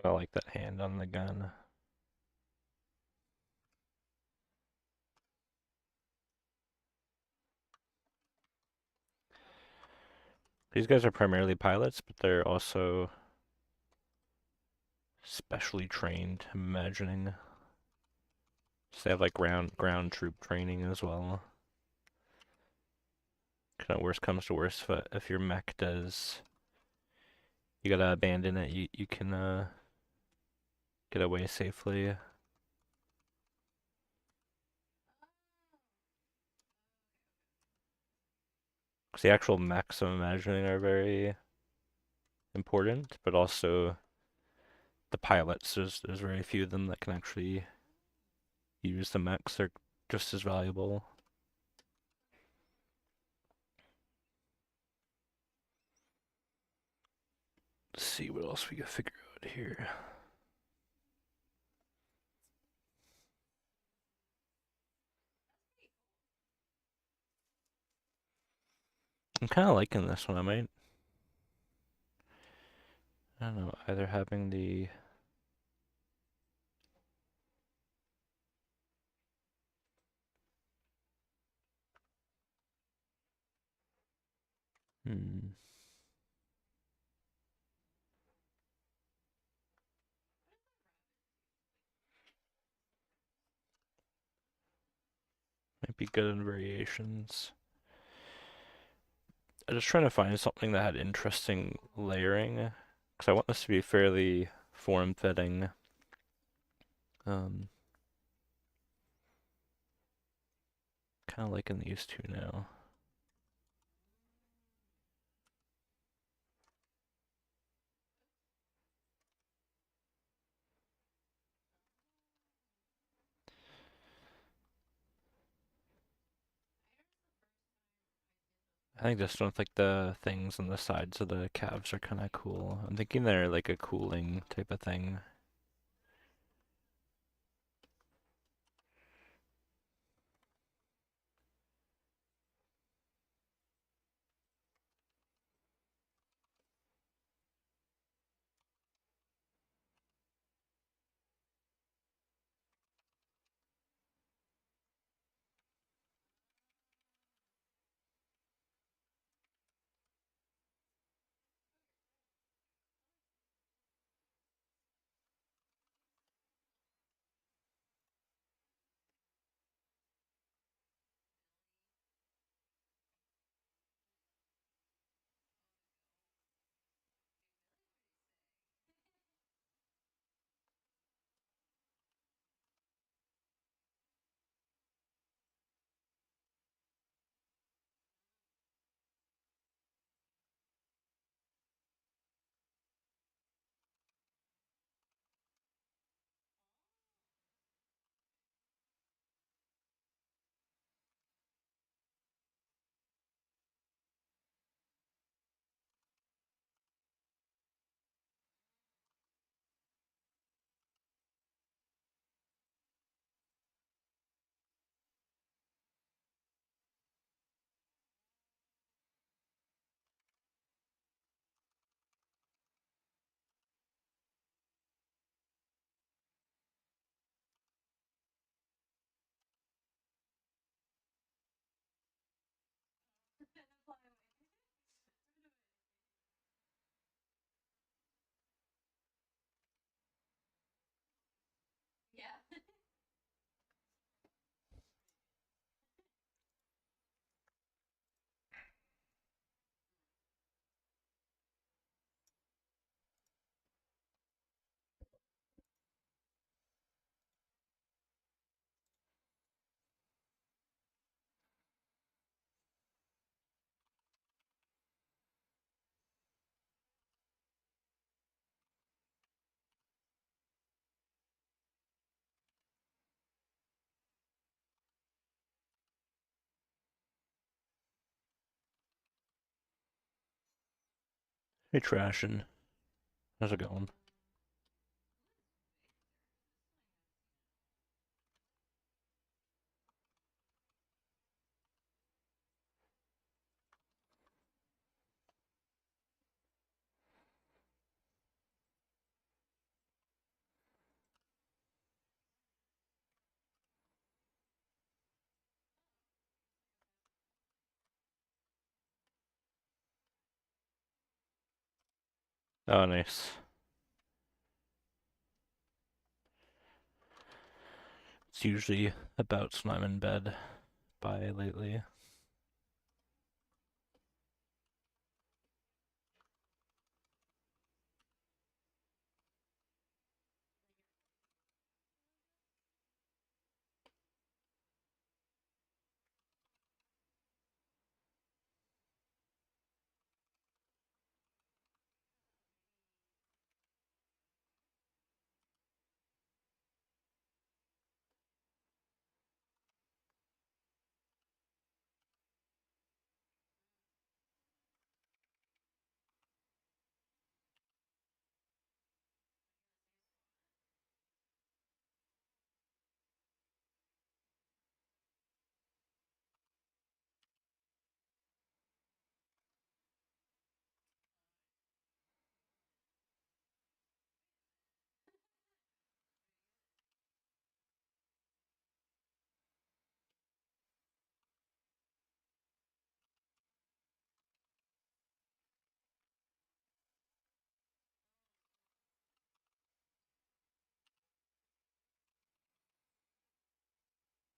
I like that hand on the gun. These guys are primarily pilots, but they're also specially trained, I'm imagining. So they have like ground troop training as well. Kind of worst comes to worst, if your mech does, you gotta abandon it. You can get away safely. 'Cause the actual mechs I'm imagining are very important, but also the pilots. There's very few of them that can actually use the mechs. They're just as valuable. Let's see what else we can figure out here. I'm kind of liking this one. I don't know, either having the hmm, might be good in variations. I'm just trying to find something that had interesting layering, because I want this to be fairly form-fitting. Um, kind of liking these two now. I think just don't think the things on the sides of the calves are kind of cool. I'm thinking they're like a cooling type of thing. Hey, trashing. How's it going? Oh, nice. It's usually about when I'm in bed by lately.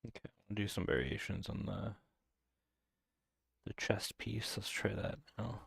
Okay, I'll do some variations on the chest piece. Let's try that now.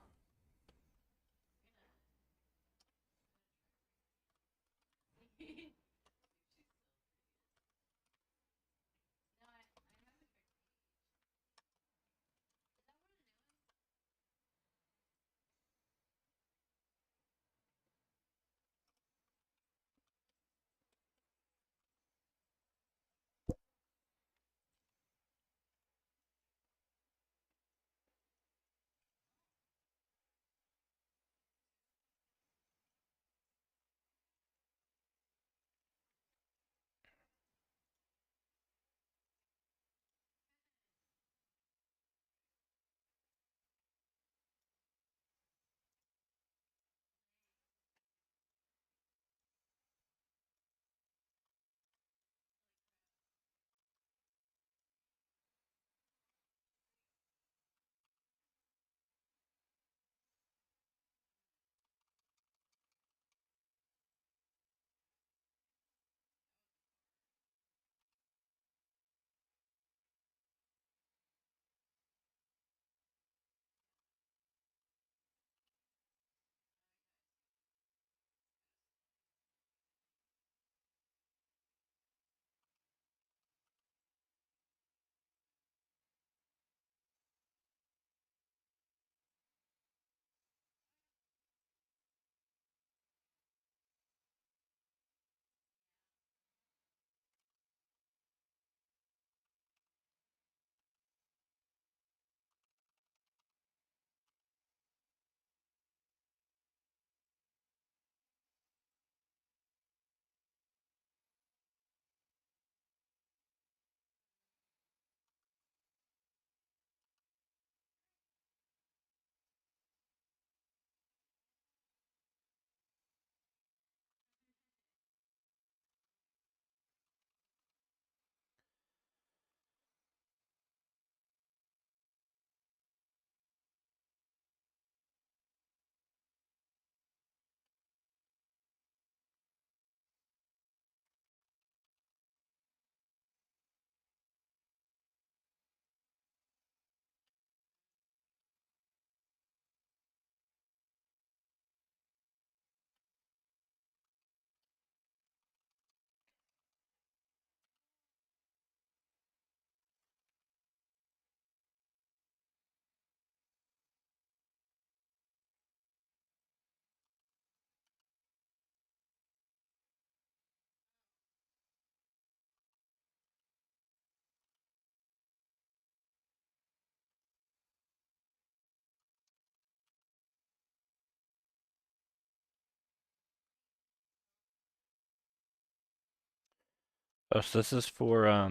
Oh, so this is for a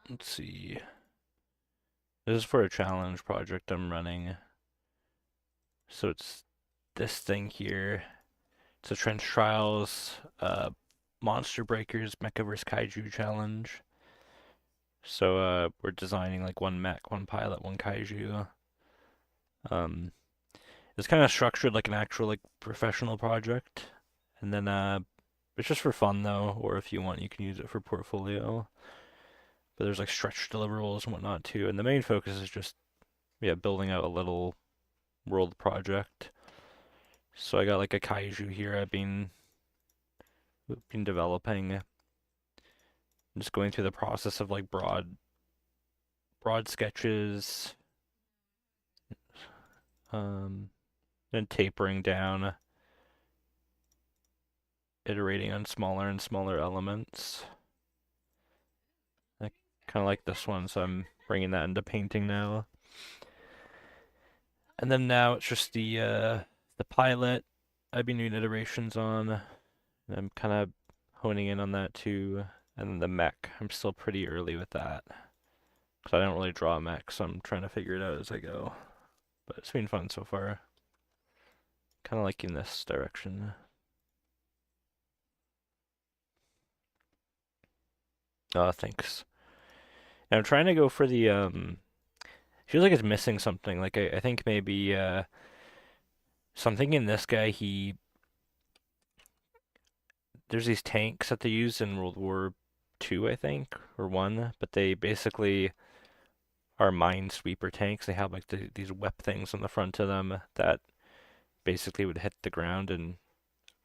let's see. This is for a challenge project I'm running. So it's this thing here. It's a Trench Trials Monster Breakers Mecha vs Kaiju challenge. So we're designing like one mech, one pilot, one kaiju. Um, it's kind of structured like an actual like professional project, and then it's just for fun though, or if you want, you can use it for portfolio. But there's like stretch deliverables and whatnot too, and the main focus is just yeah building out a little world project. So I got like a kaiju here I've been developing. I'm just going through the process of like broad sketches, um, then tapering down, iterating on smaller and smaller elements. I kind of like this one, so I'm bringing that into painting now. And then now it's just the pilot I've been doing iterations on. And I'm kind of honing in on that too. And then the mech, I'm still pretty early with that. Because I don't really draw mech, so I'm trying to figure it out as I go. But it's been fun so far. Kind of liking this direction. Thanks. And I'm trying to go for the feels like it's missing something. Like I think maybe something in this guy there's these tanks that they used in World War II, I think, or one, but they basically are minesweeper tanks. They have like these whip things on the front of them that basically would hit the ground, and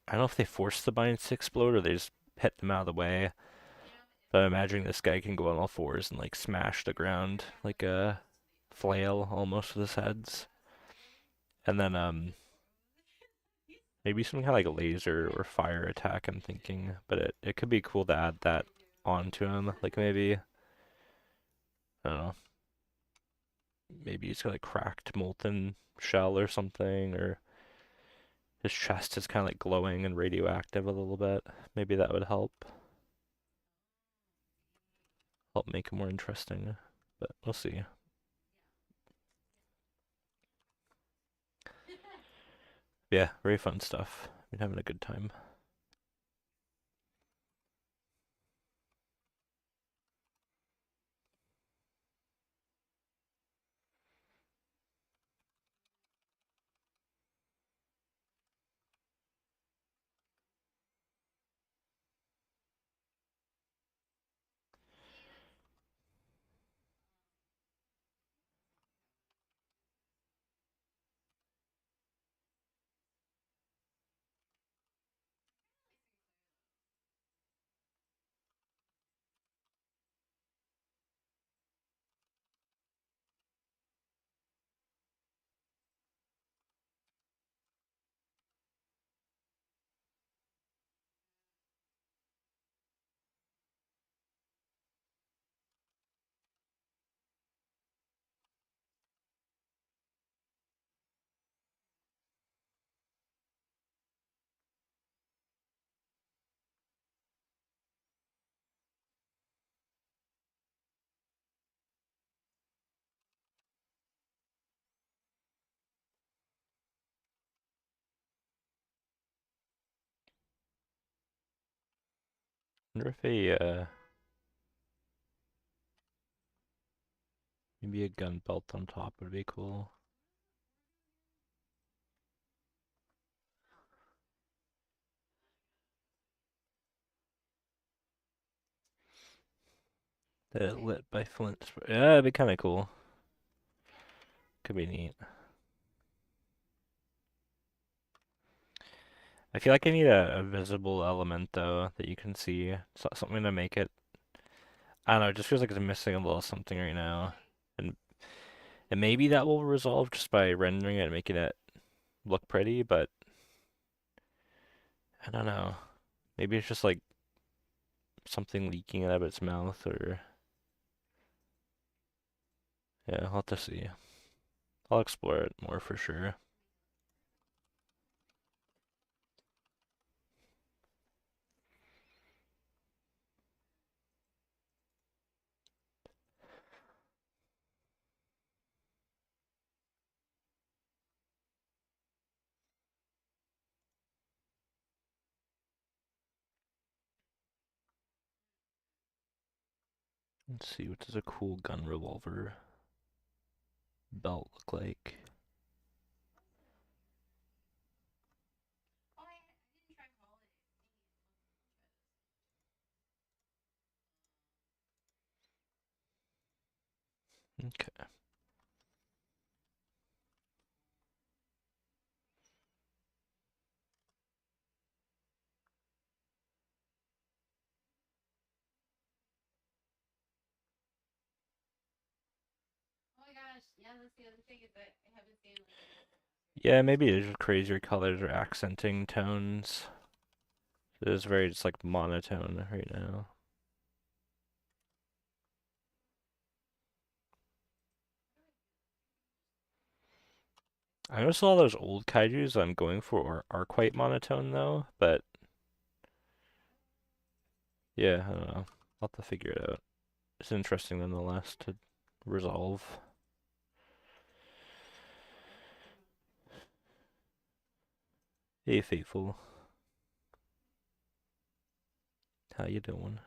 I don't know if they force the mines to explode or they just hit them out of the way. But I'm imagining this guy can go on all fours and like smash the ground like a flail almost with his heads. And then maybe some kind of like laser or fire attack I'm thinking, but it could be cool to add that onto him. Like maybe I don't know, maybe he's got like cracked molten shell or something, or his chest is kind of like glowing and radioactive a little bit. Maybe that would help make it more interesting. But we'll see. Yeah, very fun stuff. Been having a good time. Wonder if maybe a gun belt on top would be cool. Lit by Flint. Yeah, it'd be kind of cool. Could be neat. I feel like I need a visible element though that you can see. Something to make it. I don't know. It just feels like it's missing a little something right now, and maybe that will resolve just by rendering it and making it look pretty. But I don't know. Maybe it's just like something leaking out of its mouth, or yeah, I'll have to see. I'll explore it more for sure. Let's see, what does a cool gun revolver belt look like? Okay. Yeah, maybe it's just crazier colors or accenting tones. It is very just like monotone right now. I noticed all those old kaijus I'm going for are quite monotone though, but yeah, I don't know. I'll have to figure it out. It's interesting nonetheless to resolve. Hey, faithful, how you doing?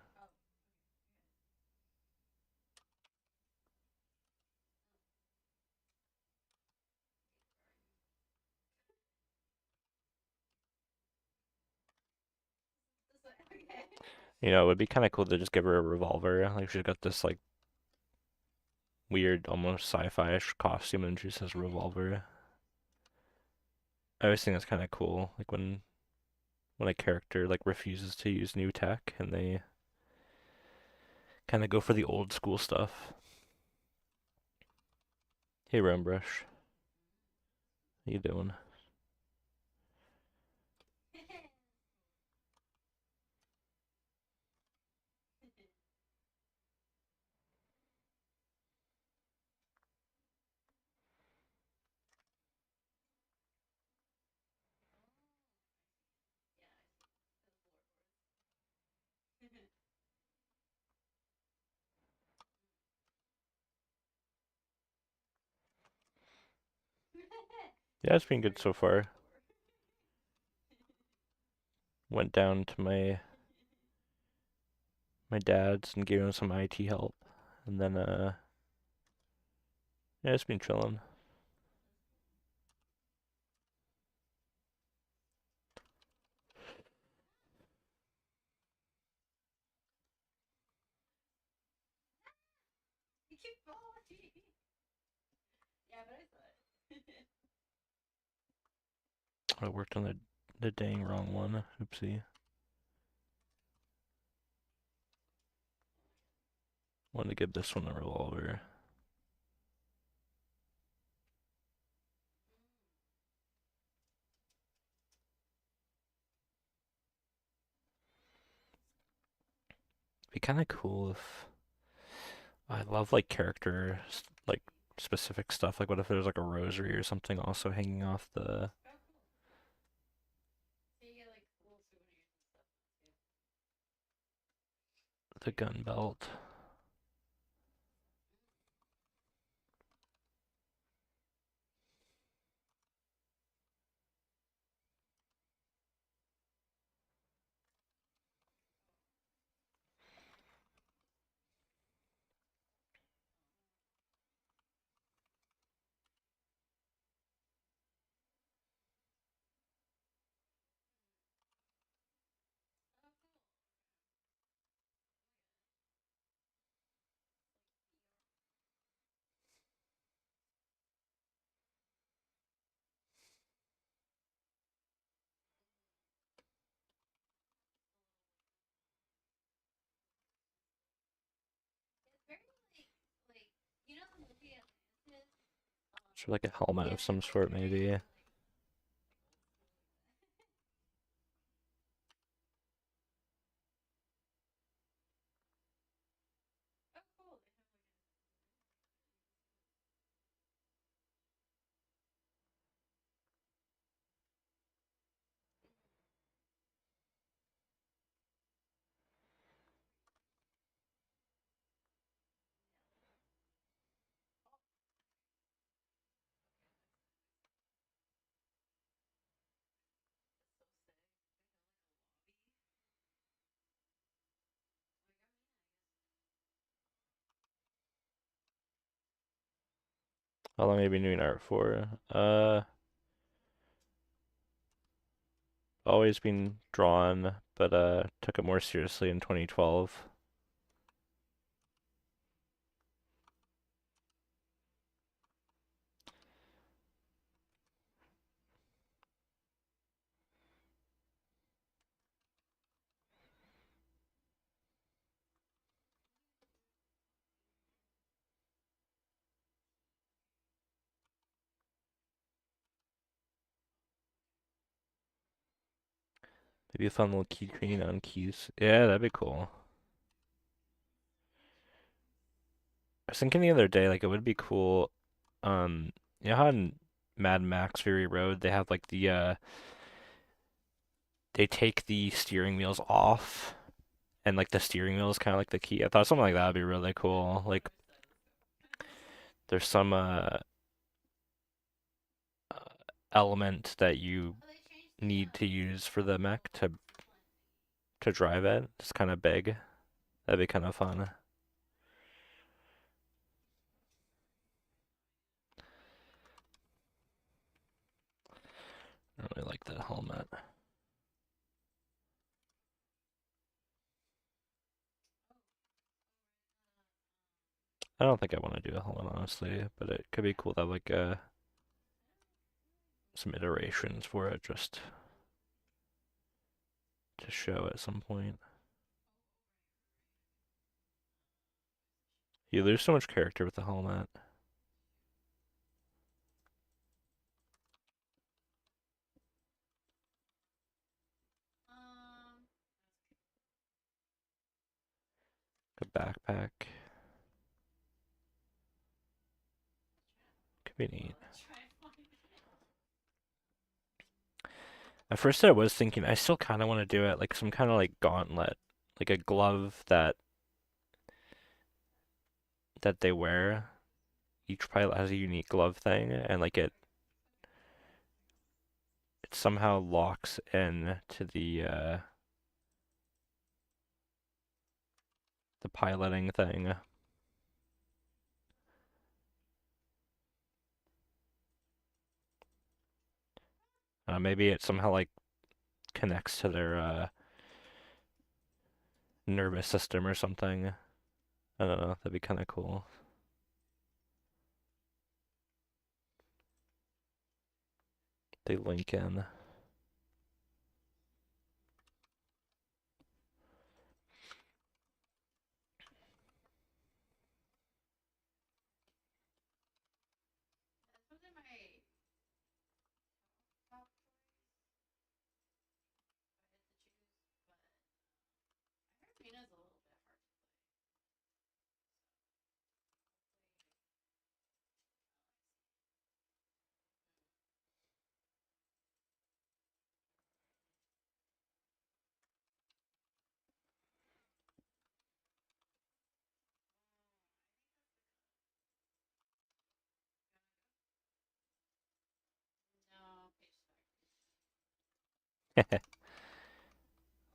You know, it would be kind of cool to just give her a revolver. Like she's got this like weird, almost sci-fi-ish costume, and she just has a revolver. I always think that's kind of cool. Like when a character like refuses to use new tech and they kind of go for the old school stuff. Hey, Rumbrush, how you doing? Yeah, it's been good so far. Went down to my dad's and gave him some IT help, and then yeah, it's been chilling. I worked on the dang wrong one. Oopsie. Wanted to give this one a revolver. Be kind of cool if I love like character like specific stuff. Like what if there's like a rosary or something also hanging off the gun belt. Sort of like a helmet of some sort, maybe. How long have you been doing art for? Always been drawn, but took it more seriously in 2012. Maybe a fun little keychain on keys. Yeah, that'd be cool. I was thinking the other day, like it would be cool. You know how in Mad Max Fury Road they have like they take the steering wheels off and like the steering wheel is kind of like the key. I thought something like that would be really cool. Like there's some uh, element that you need to use for the mech to drive it. It's kind of big. That'd be kind of fun. I really like that helmet. I don't think I want to do a helmet honestly, but it could be cool to have like some iterations for it just to show at some point. You lose so much character with the helmet. A backpack could be neat. At first I was thinking I still kind of want to do it like some kind of like gauntlet, like a glove that they wear. Each pilot has a unique glove thing, and like it somehow locks in to the piloting thing. Maybe it somehow like connects to their nervous system or something. I don't know. That'd be kind of cool. They link in.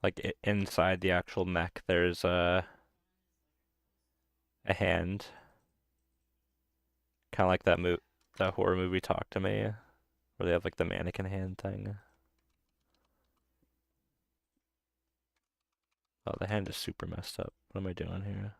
Like inside the actual mech, there's a hand, kind of like that horror movie Talk to Me, where they have like the mannequin hand thing. Oh, the hand is super messed up. What am I doing here?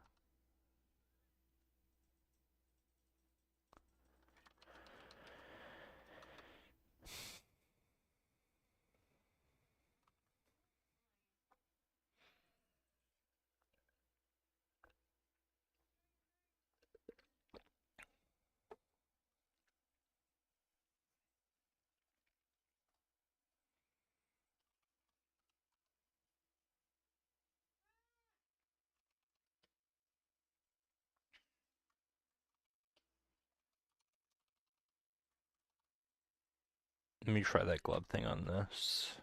Let me try that glove thing on this.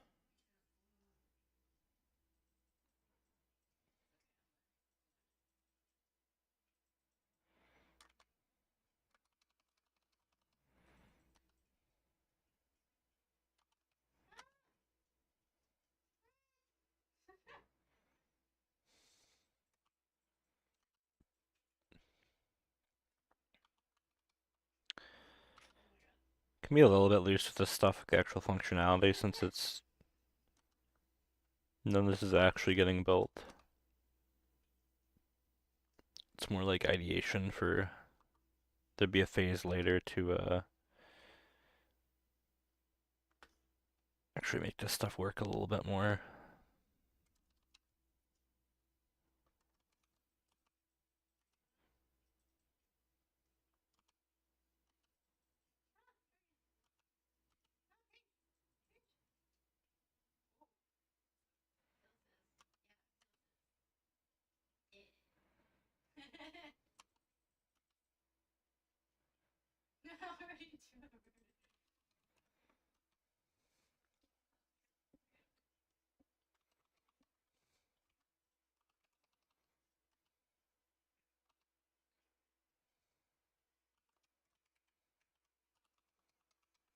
Can be a little bit loose with this stuff, like the actual functionality, since none of this is actually getting built. It's more like ideation for there'd be a phase later to actually make this stuff work a little bit more.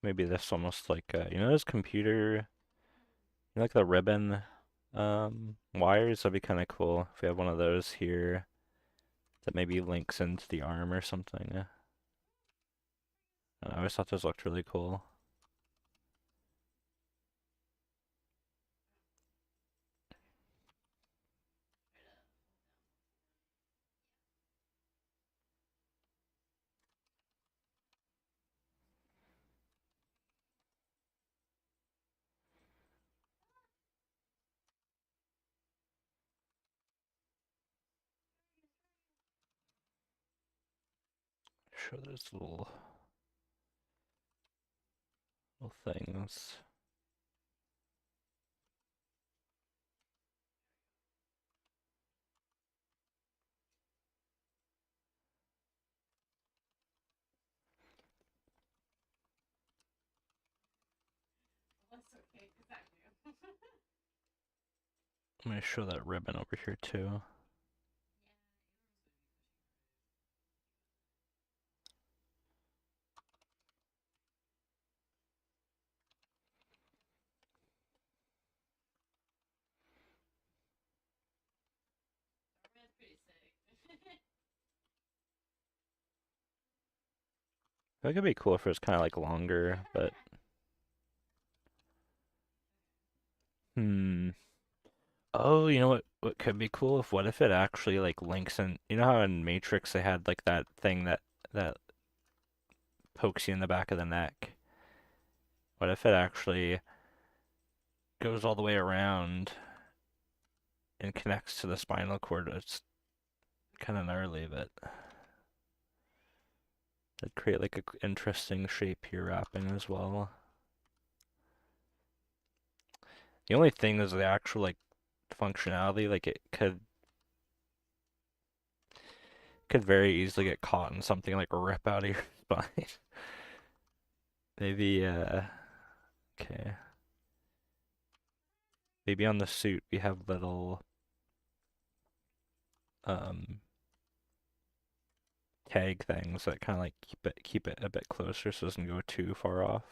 Maybe this almost like you know, this computer, you know, like the ribbon wires. That'd be kind of cool if we have one of those here that maybe links into the arm or something. I always thought those looked really cool. Show those little things. I'm gonna show that ribbon over here too. That could be cool if it was kind of like longer, but hmm. Oh, you know what could be cool if what if it actually like links in, you know how in Matrix they had like that thing that pokes you in the back of the neck? What if it actually goes all the way around and connects to the spinal cord? It's kind of gnarly, but it'd create like a interesting shape here wrapping as well. The only thing is the actual like functionality, like it could very easily get caught in something like rip out of your spine. Maybe okay. Maybe on the suit we have little um tag things that kind of like keep it a bit closer so it doesn't go too far off.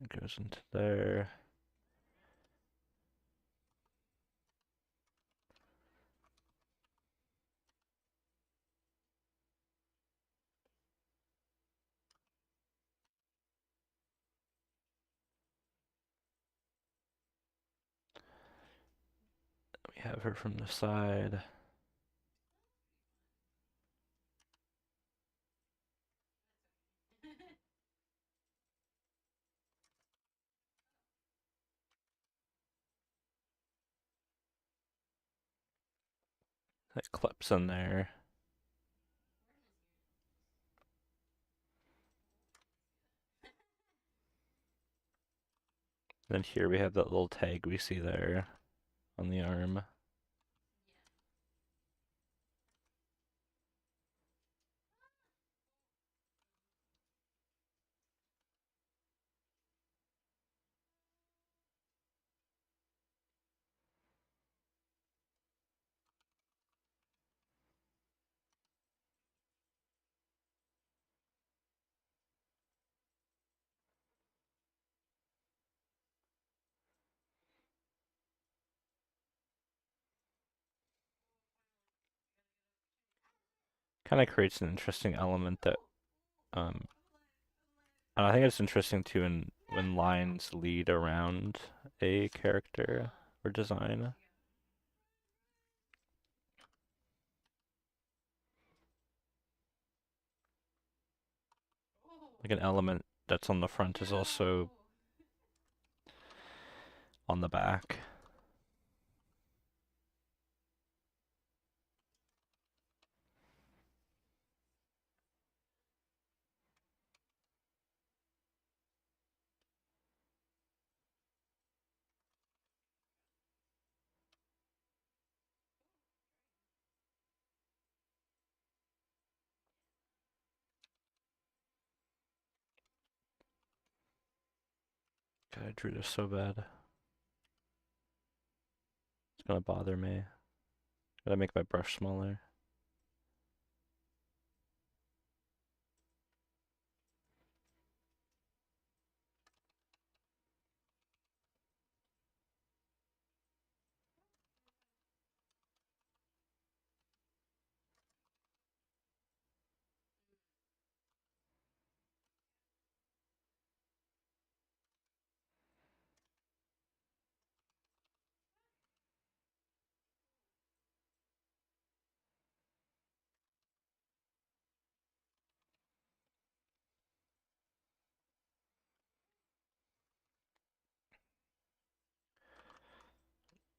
It goes into there. We have her from the side. That clips in there. Then here we have that little tag we see there on the arm. Kind of creates an interesting element that um and I think it's interesting too when lines lead around a character or design. Like an element that's on the front is also on the back. I drew this so bad. It's gonna bother me. Gotta make my brush smaller.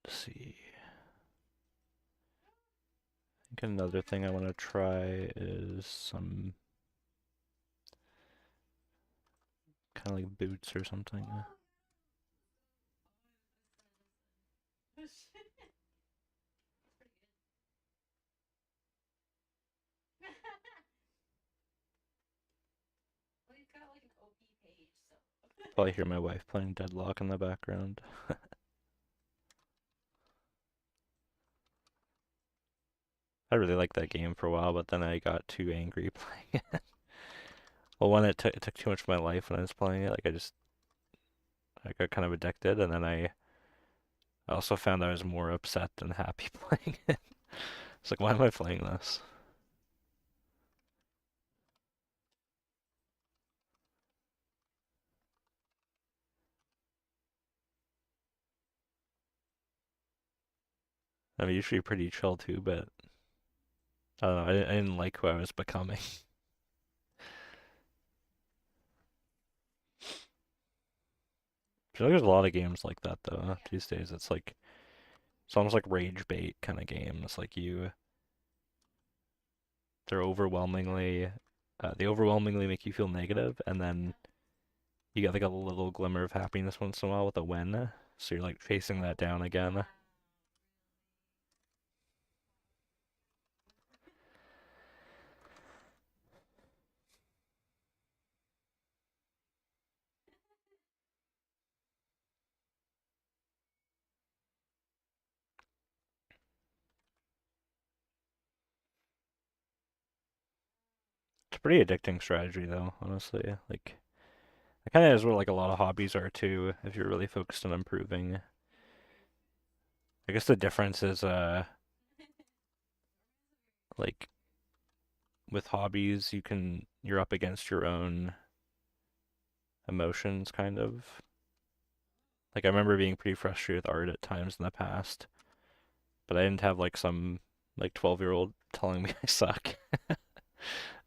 Let's see. I think another thing I want to try is some kind of like boots or something. Probably hear my wife playing Deadlock in the background. I really liked that game for a while, but then I got too angry playing it. Well, one, it took too much of my life when I was playing it. Like I got kind of addicted, and then I also found I was more upset than happy playing it. It's like, why am I playing this? I'm usually pretty chill too, but I don't know. I didn't like who I was becoming. I feel like there's a lot of games like that though these days. It's almost like rage bait kind of games. Like they're overwhelmingly, they overwhelmingly make you feel negative, and then you get like a little glimmer of happiness once in a while with a win. So you're like chasing that down again. It's a pretty addicting strategy though, honestly. Like it kind of is what like a lot of hobbies are too, if you're really focused on improving. I guess the difference is like with hobbies you're up against your own emotions kind of. Like I remember being pretty frustrated with art at times in the past, but I didn't have like some like 12-year-old telling me I suck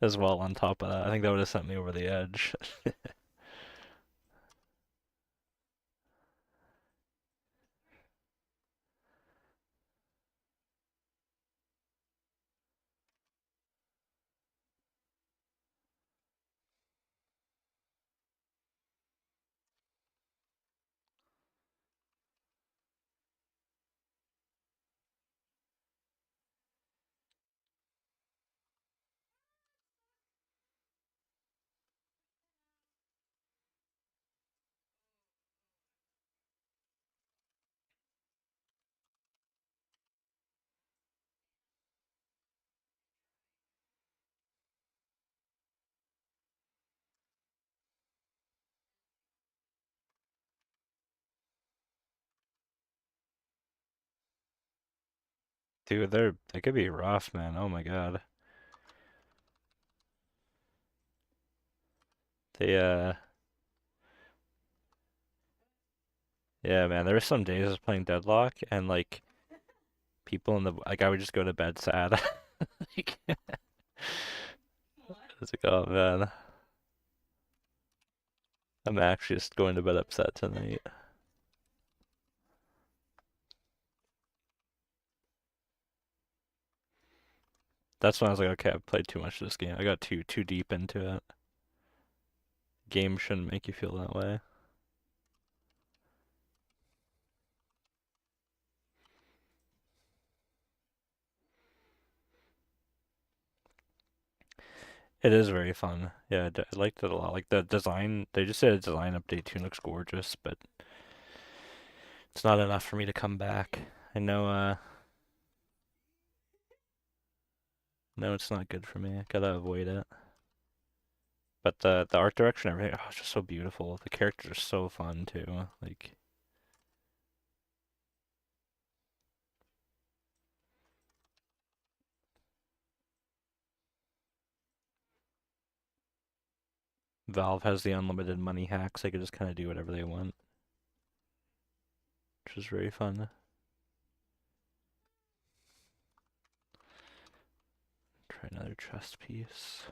as well on top of that. I think that would have sent me over the edge. Dude, they could be rough, man. Oh my God. They yeah, man, there were some days I was playing Deadlock and like people in the like I would just go to bed sad. Like, it's like, oh man, I'm actually just going to bed upset tonight. That's when I was like, okay, I've played too much of this game. I got too deep into it. Game shouldn't make you feel that way. It is very fun. Yeah, I liked it a lot. Like the design, they just did a design update too, and looks gorgeous, but it's not enough for me to come back. I know, no, it's not good for me. I gotta avoid it. But the art direction, everything, oh, it's just so beautiful. The characters are so fun too. Like Valve has the unlimited money hacks. They could just kind of do whatever they want, which is very fun. Try another chest piece.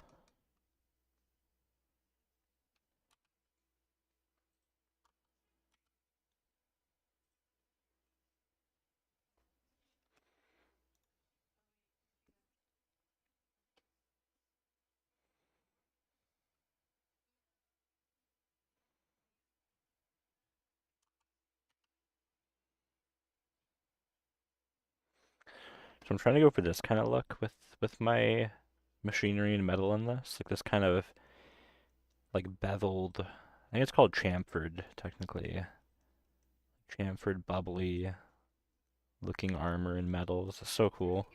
So I'm trying to go for this kind of look with my machinery and metal in this, like this kind of like beveled. I think it's called chamfered technically. Chamfered, bubbly looking armor and metals. It's so cool.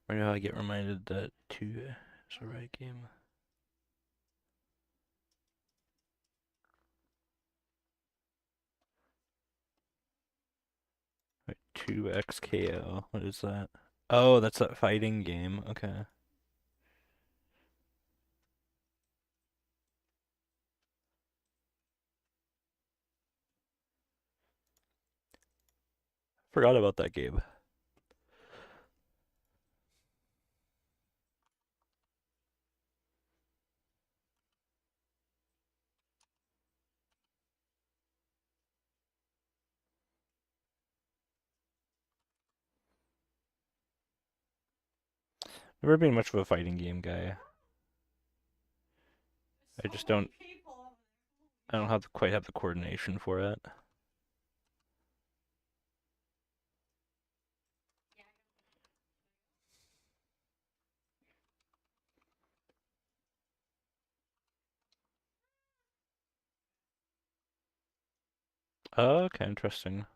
Right now I get reminded that 2 is the right game. Wait, 2XKO. What is that? Oh, that's that fighting game. Okay. Forgot about that game. Never been much of a fighting game guy. I just don't. I don't have quite have the coordination for it. Oh, okay, interesting.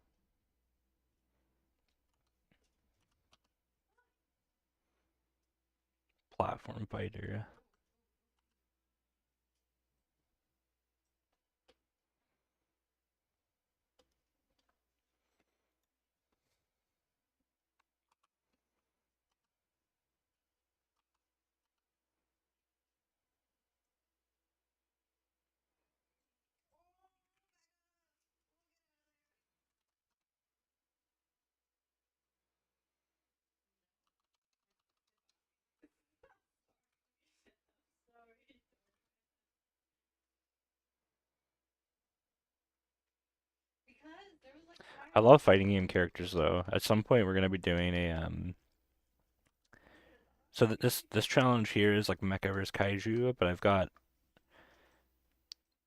Platform fighter. I love fighting game characters though. At some point we're gonna be doing a so this challenge here is like Mecha vs Kaiju, but I've got,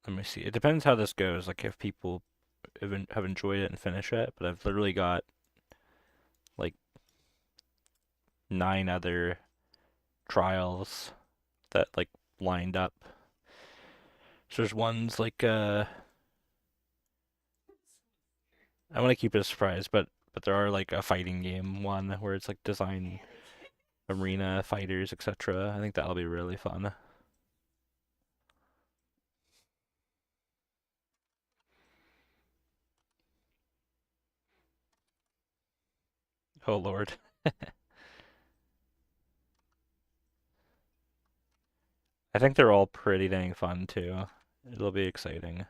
let me see. It depends how this goes. Like if people have enjoyed it and finish it, but I've literally got like 9 other trials that like lined up. So there's ones like I want to keep it a surprise, but there are like a fighting game one where it's like design arena fighters, etc. I think that'll be really fun. Oh Lord. I think they're all pretty dang fun too. It'll be exciting.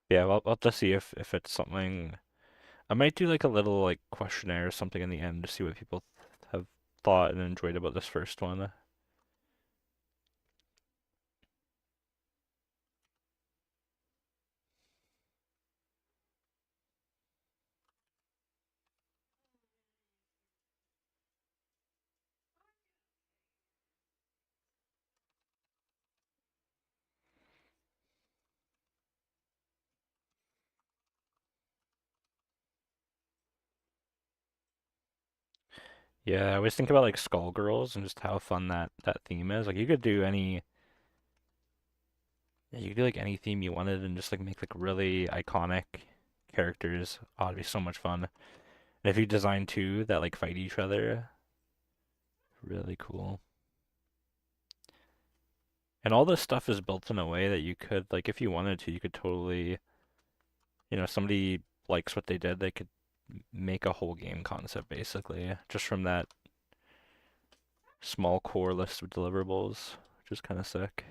Yeah, I'll just see if it's something. I might do like a little like questionnaire or something in the end to see what people have thought and enjoyed about this first one. Yeah, I always think about like Skullgirls and just how fun that theme is. Like you could do any, yeah, you could do like any theme you wanted and just like make like really iconic characters. Oh, it'd be so much fun. And if you design two that like fight each other, really cool. And all this stuff is built in a way that you could like if you wanted to, you could totally, somebody likes what they did, they could make a whole game concept basically just from that small core list of deliverables, which is kind of sick.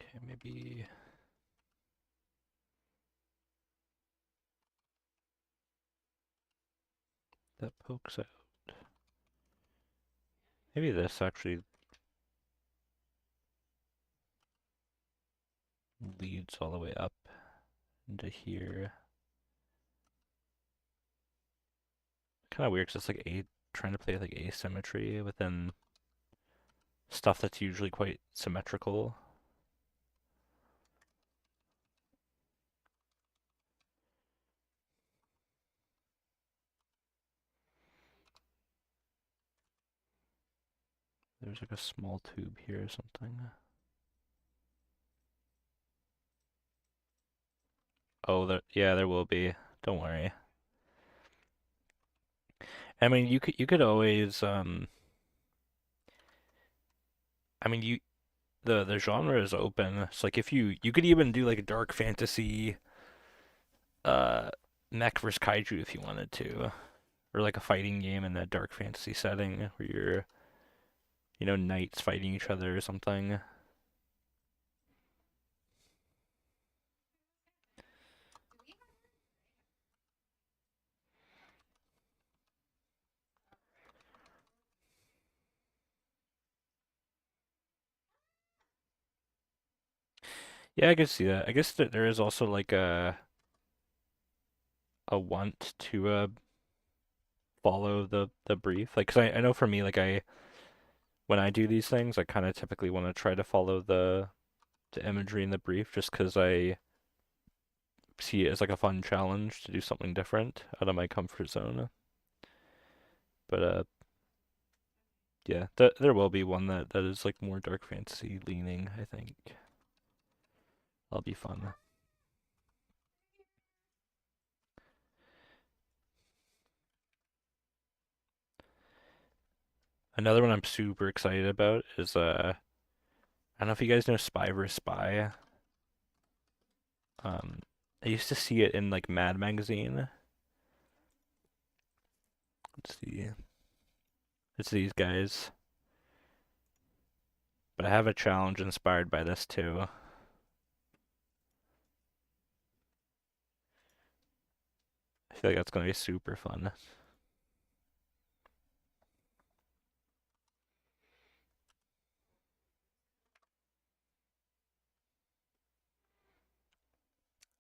Okay, maybe that pokes out. Maybe this actually leads all the way up into here. Kind of weird because it's like a trying to play with like asymmetry within stuff that's usually quite symmetrical. There's like a small tube here or something. Oh, yeah, there will be. Don't worry. I mean, you could always I mean, the genre is open. It's like if you could even do like a dark fantasy uh mech versus kaiju if you wanted to, or like a fighting game in that dark fantasy setting where you're, knights fighting each other or something. Yeah, I could see that. I guess that there is also like a want to follow the brief. Like, 'cause I know for me, like when I do these things, I kind of typically want to try to follow the imagery in the brief just 'cause I see it as like a fun challenge to do something different out of my comfort zone. But yeah, there will be one that is like more dark fantasy leaning, I think. That'll be fun. Another one I'm super excited about is I don't know if you guys know Spy vs Spy. Um, I used to see it in like Mad Magazine. Let's see. It's these guys. But I have a challenge inspired by this too. I feel like that's gonna be super fun.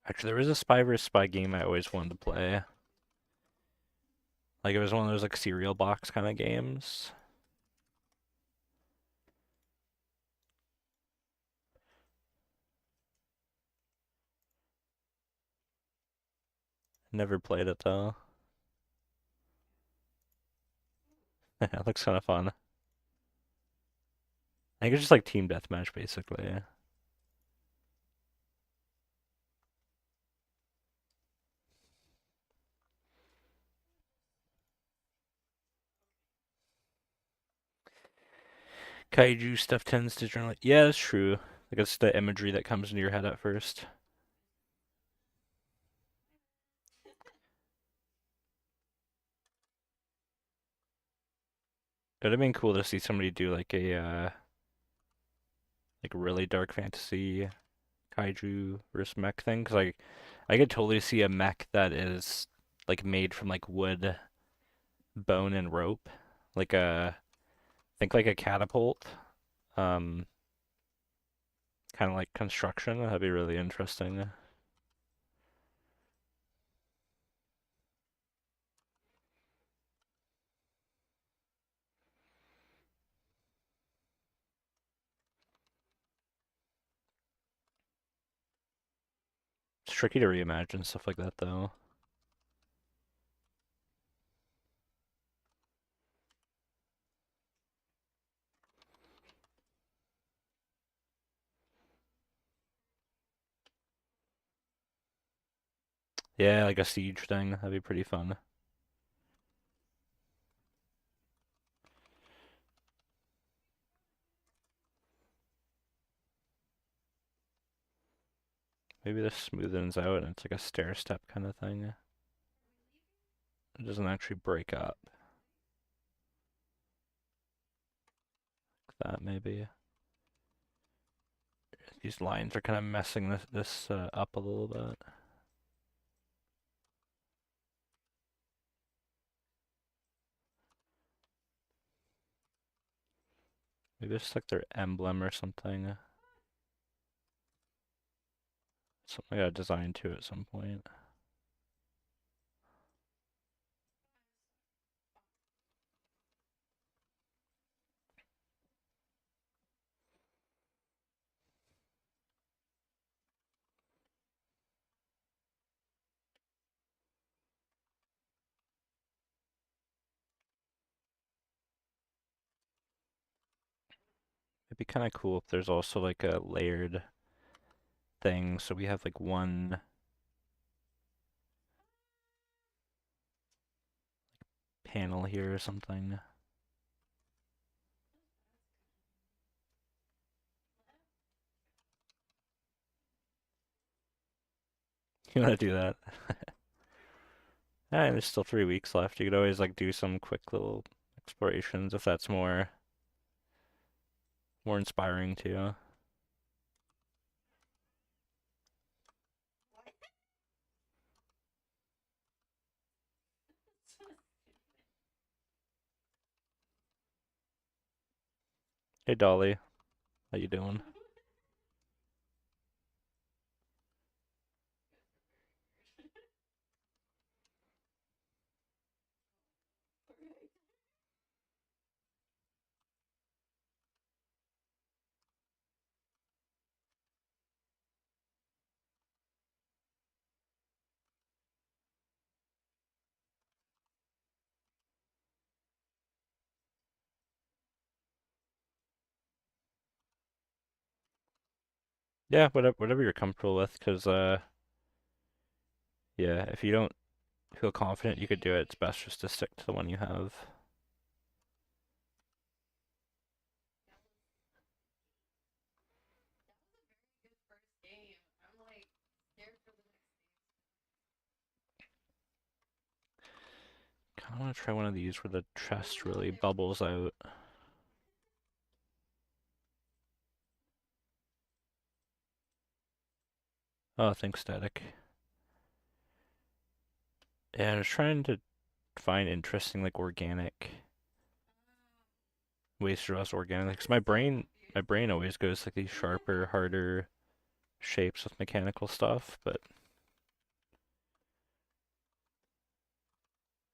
Actually, there was a Spy vs Spy game I always wanted to play. Like it was one of those like cereal box kind of games. Never played it though. It looks kind of fun. I think it's just like team deathmatch basically. Kaiju stuff tends to generally, yeah, that's true. Like it's the imagery that comes into your head at first. It would have been cool to see somebody do like a like really dark fantasy kaiju versus mech thing, because like I could totally see a mech that is like made from like wood, bone, and rope, like a think like a catapult, um, kind of like construction. That'd be really interesting. It's tricky to reimagine stuff like that though. Yeah, like a siege thing. That'd be pretty fun. Maybe this smoothens out and it's like a stair step kind of thing. It doesn't actually break up. Like that maybe. These lines are kind of messing this up a little bit. Maybe it's like their emblem or something. Something I got designed to at some point. It'd be kind of cool if there's also like a layered thing. So we have like one panel here or something. You want to do that? There's still 3 weeks left. You could always like do some quick little explorations if that's more inspiring to you. Hey Dolly, how you doing? Yeah, whatever you're comfortable with, 'cause yeah, if you don't feel confident you could do it, it's best just to stick to the one you have. Kinda wanna try one of these where the chest really bubbles out. Oh, thanks, Static. Yeah, I was trying to find interesting like organic ways to draw us organic. 'Cause my brain always goes like these sharper, harder shapes with mechanical stuff, but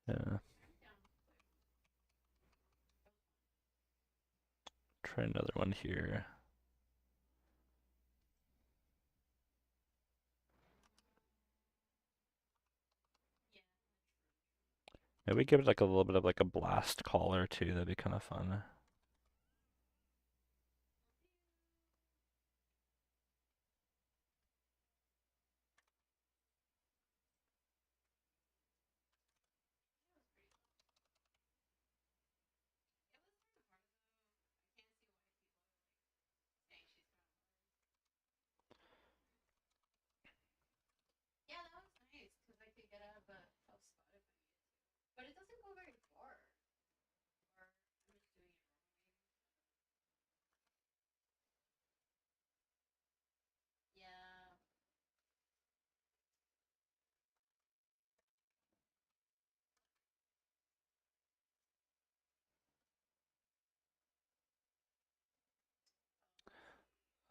yeah. Try another one here. Maybe give it like a little bit of like a blast collar too. That'd be kind of fun.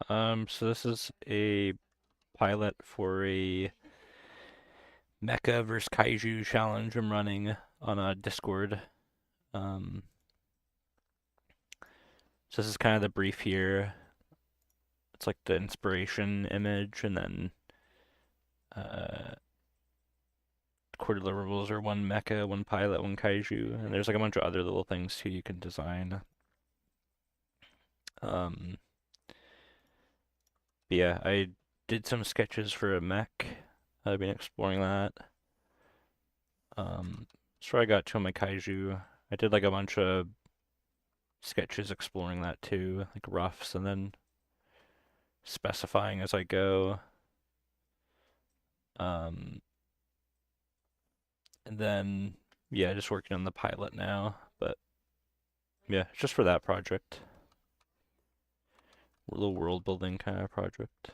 So this is a pilot for a Mecha versus Kaiju challenge I'm running on a Discord. Um, so this is kind of the brief here. It's like the inspiration image, and then uh, core deliverables are one mecha, one pilot, one kaiju, and there's like a bunch of other little things too you can design. Um, but yeah, I did some sketches for a mech. I've been exploring that. That's where I got to on my kaiju. I did like a bunch of sketches exploring that too, like roughs, and then specifying as I go. Um, and then yeah, just working on the pilot now. But yeah, just for that project, a little world building kind of project.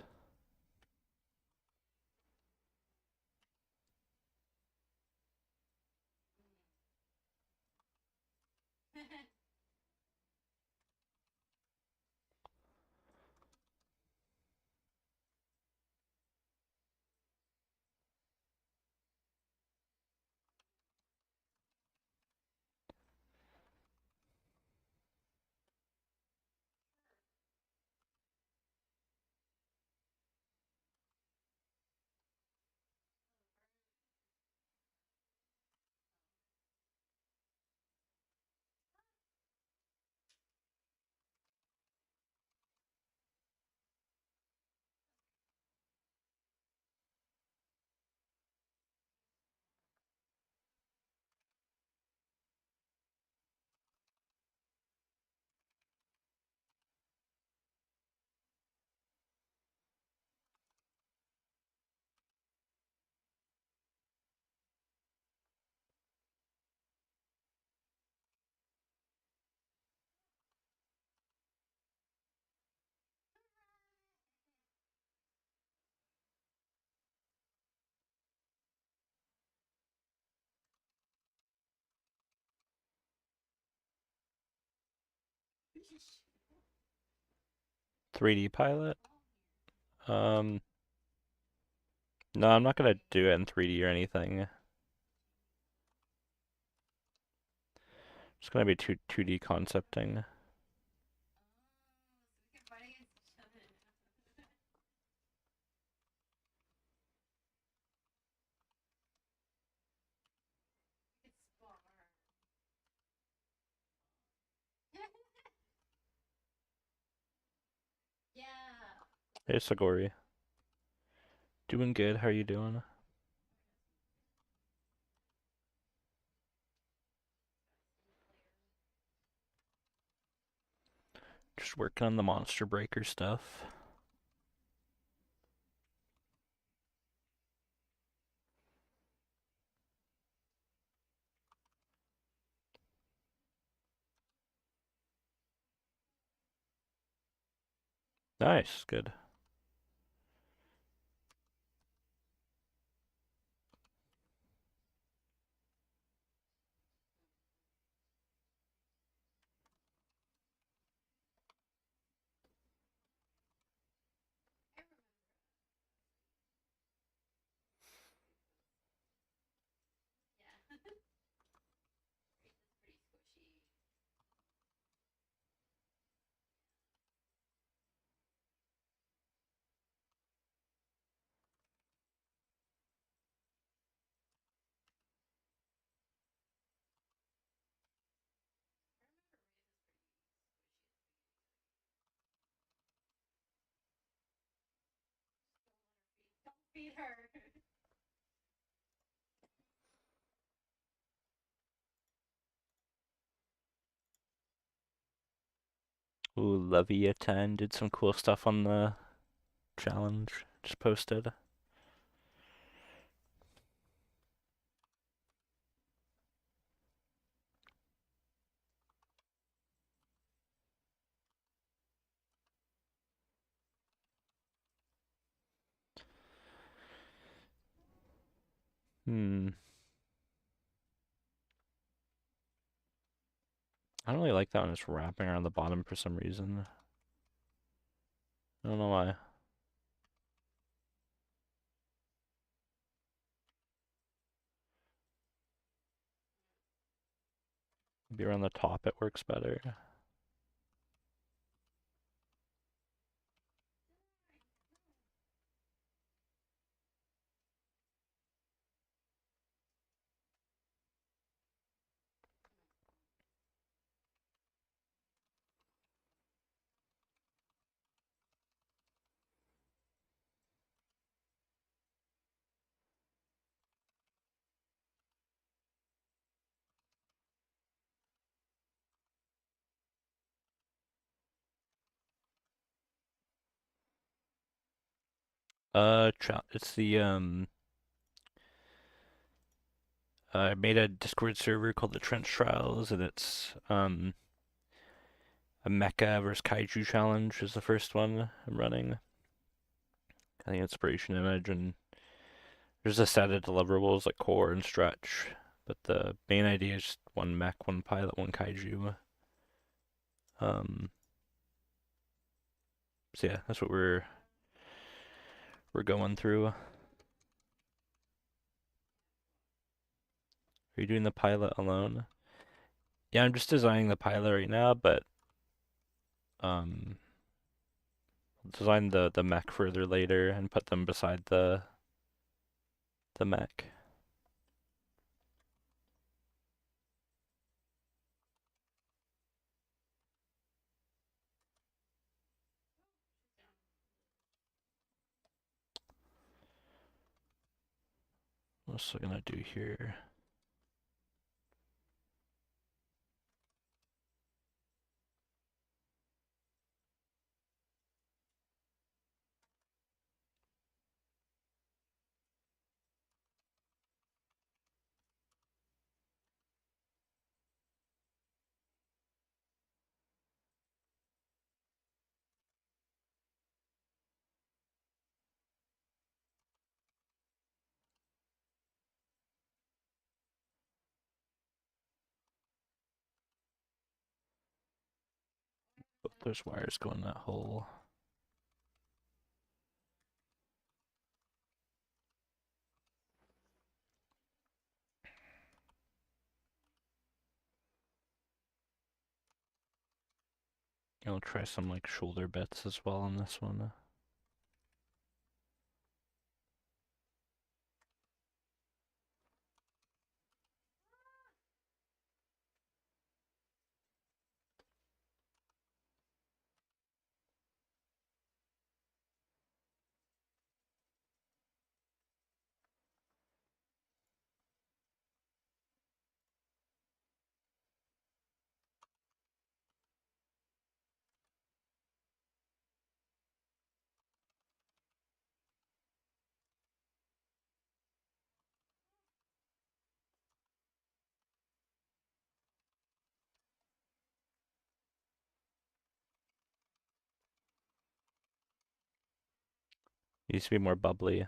3D pilot. Um, no, I'm not gonna do it in 3D or anything. It's gonna be 2D concepting. Hey, Sagori. Doing good. How are you doing? Just working on the Monster Breaker stuff. Nice, good. Ooh, Leviathan did some cool stuff on the challenge. Just posted. Hmm. I don't really like that one. It's wrapping around the bottom for some reason. I don't know why. Maybe around the top it works better. It's the I made a Discord server called the Trench Trials, and it's a Mecha versus Kaiju challenge is the first one I'm running. I think inspiration image, and there's a set of deliverables like core and stretch, but the main idea is just one mech, one pilot, one kaiju. Um, so yeah, that's what we're going through. Are you doing the pilot alone? Yeah, I'm just designing the pilot right now, but um, design the mech further later and put them beside the mech. What's I gonna do here? Both those wires go in that hole. I'll try some like shoulder bits as well on this one. It used to be more bubbly.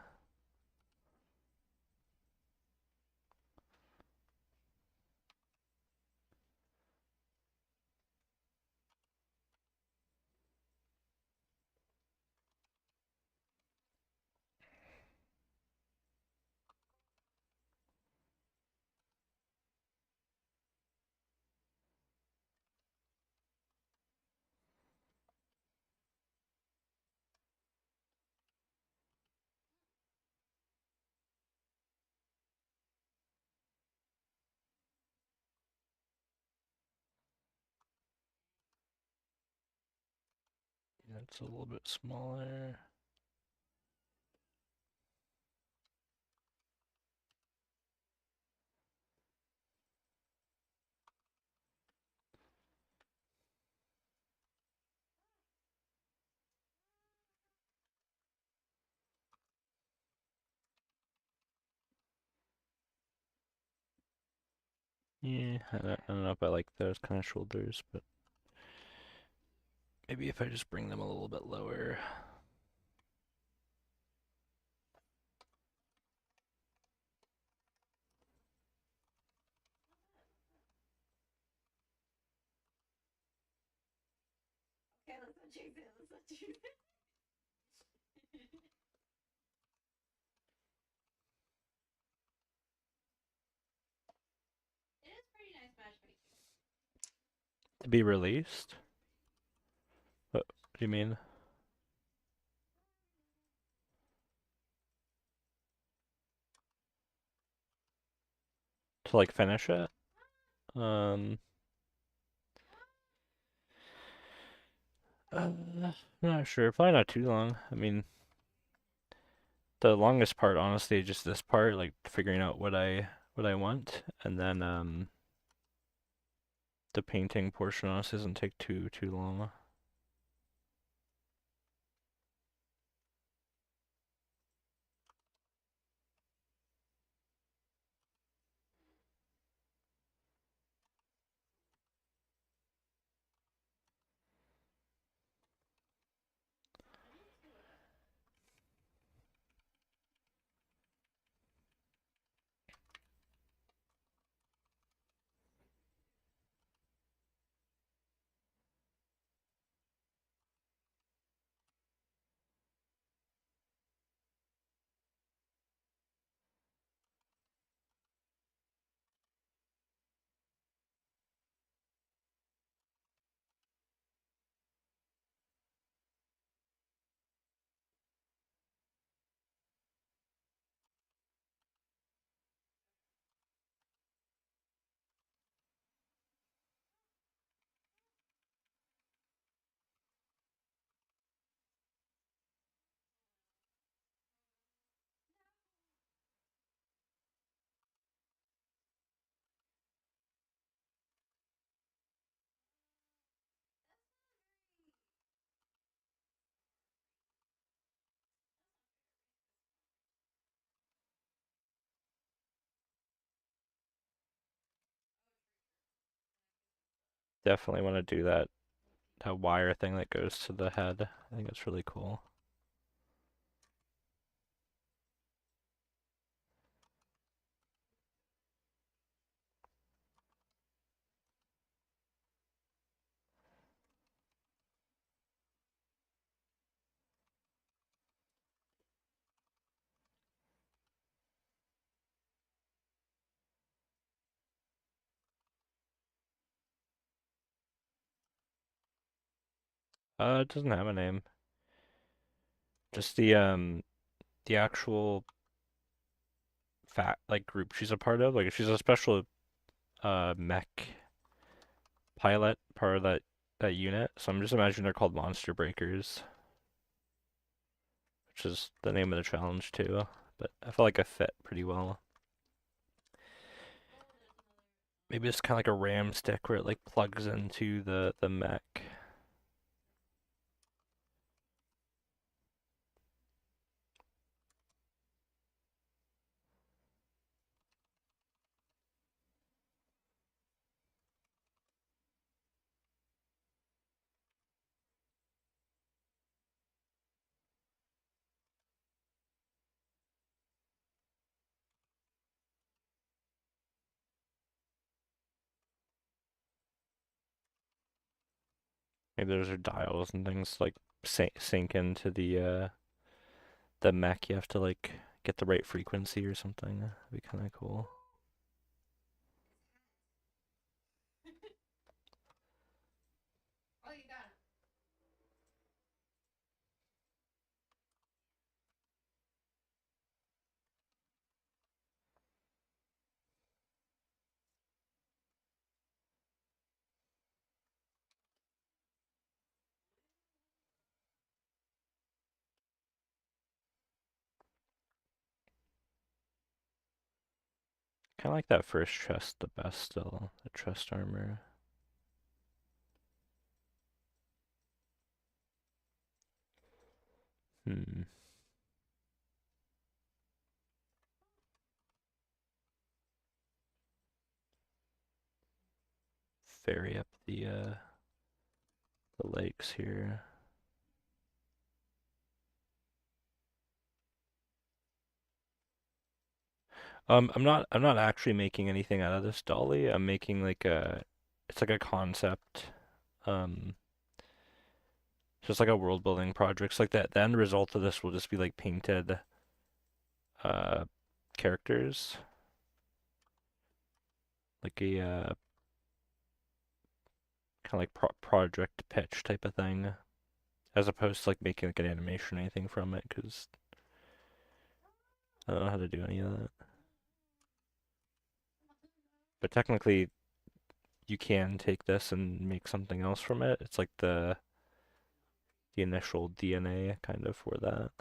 Yeah, it's a little bit smaller. Yeah, I don't know if I like those kind of shoulders, but maybe if I just bring them a little bit lower. To be released? What do you mean? To like finish it? Um, not sure. Probably not too long. I mean, the longest part, honestly, is just this part, like figuring out what I want, and then the painting portion honestly doesn't take too long. definitely want to do that wire thing that goes to the head. I think it's really cool. It doesn't have a name. Just the actual fat like group she's a part of. Like she's a special mech pilot part of that unit. So I'm just imagining they're called Monster Breakers, which is the name of the challenge too. But I feel like I fit pretty well. Maybe it's kind of like a ram stick where it like plugs into the mech. Maybe those are dials and things like sync into the mech. You have to like get the right frequency or something. That'd be kind of cool. Kind of like that first chest the best still, the chest armor. Hmm. Ferry up the lakes here. I'm not actually making anything out of this dolly. I'm making like it's like a concept. Um, just like a world building project. It's like that the end result of this will just be like painted uh characters, like a kind of like project pitch type of thing, as opposed to like making like an animation or anything from it, because I don't know how to do any of that. But technically, you can take this and make something else from it. It's like the initial DNA kind of for that.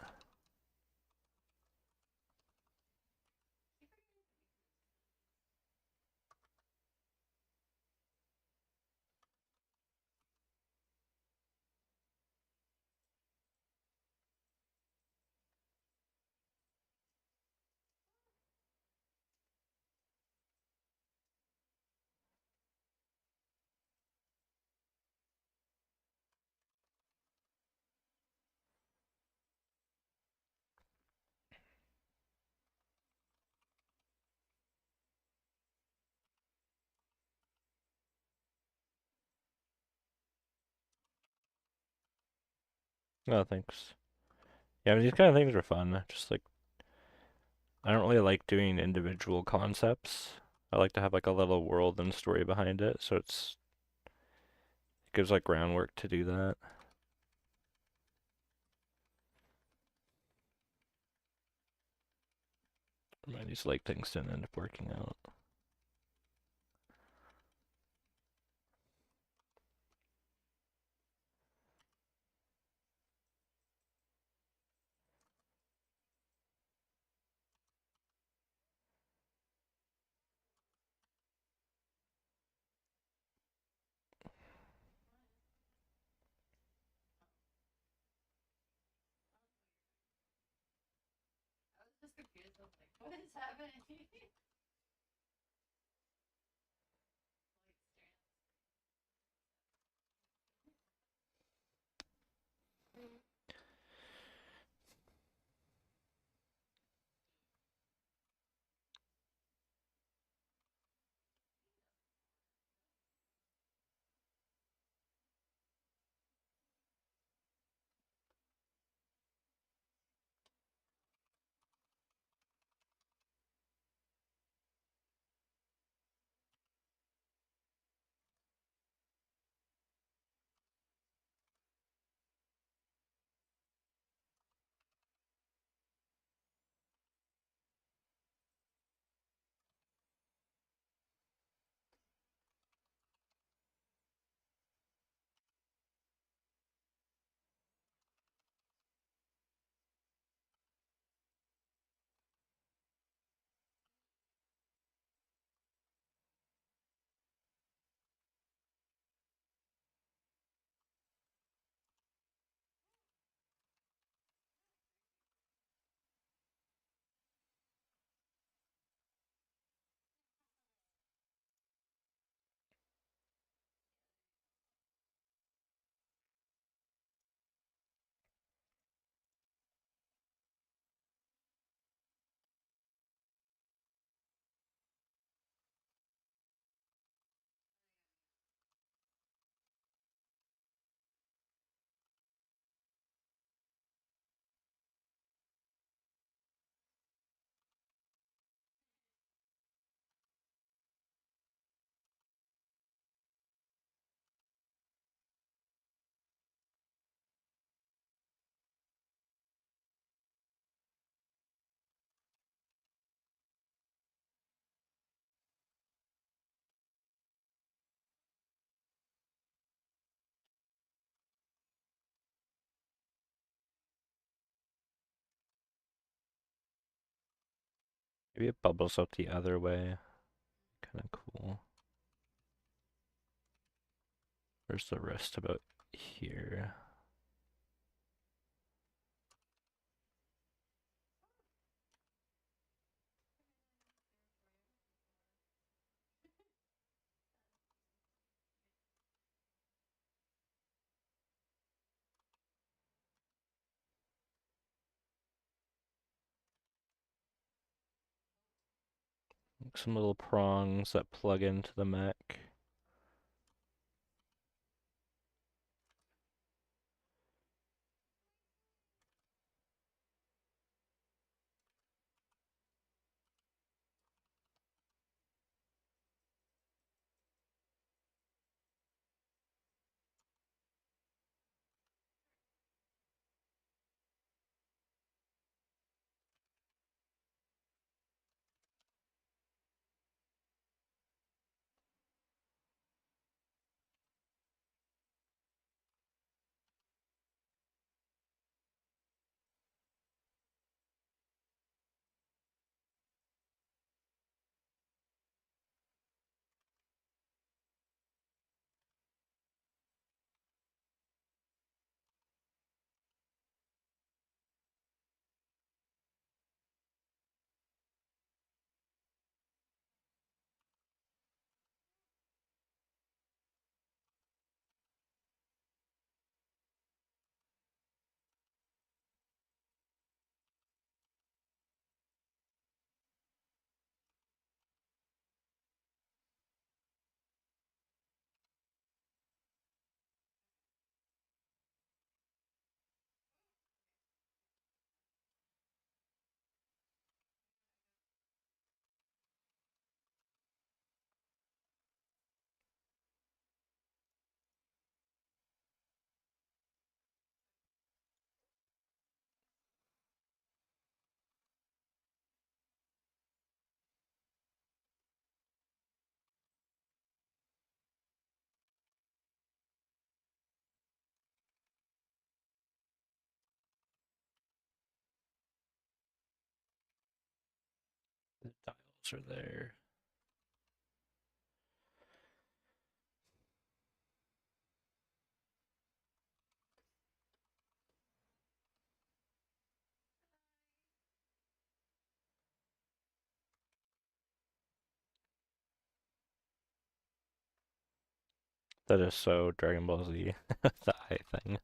Oh, thanks. Yeah, I mean, these kind of things are fun. Just like I don't really like doing individual concepts. I like to have like a little world and story behind it, so it gives like groundwork to do that. These like things didn't end up working out. Maybe it bubbles out the other way. Kind of cool. Where's the wrist about here? Some little prongs that plug into the mech. The dials are there. That is so Dragon Ball Z, the eye thing.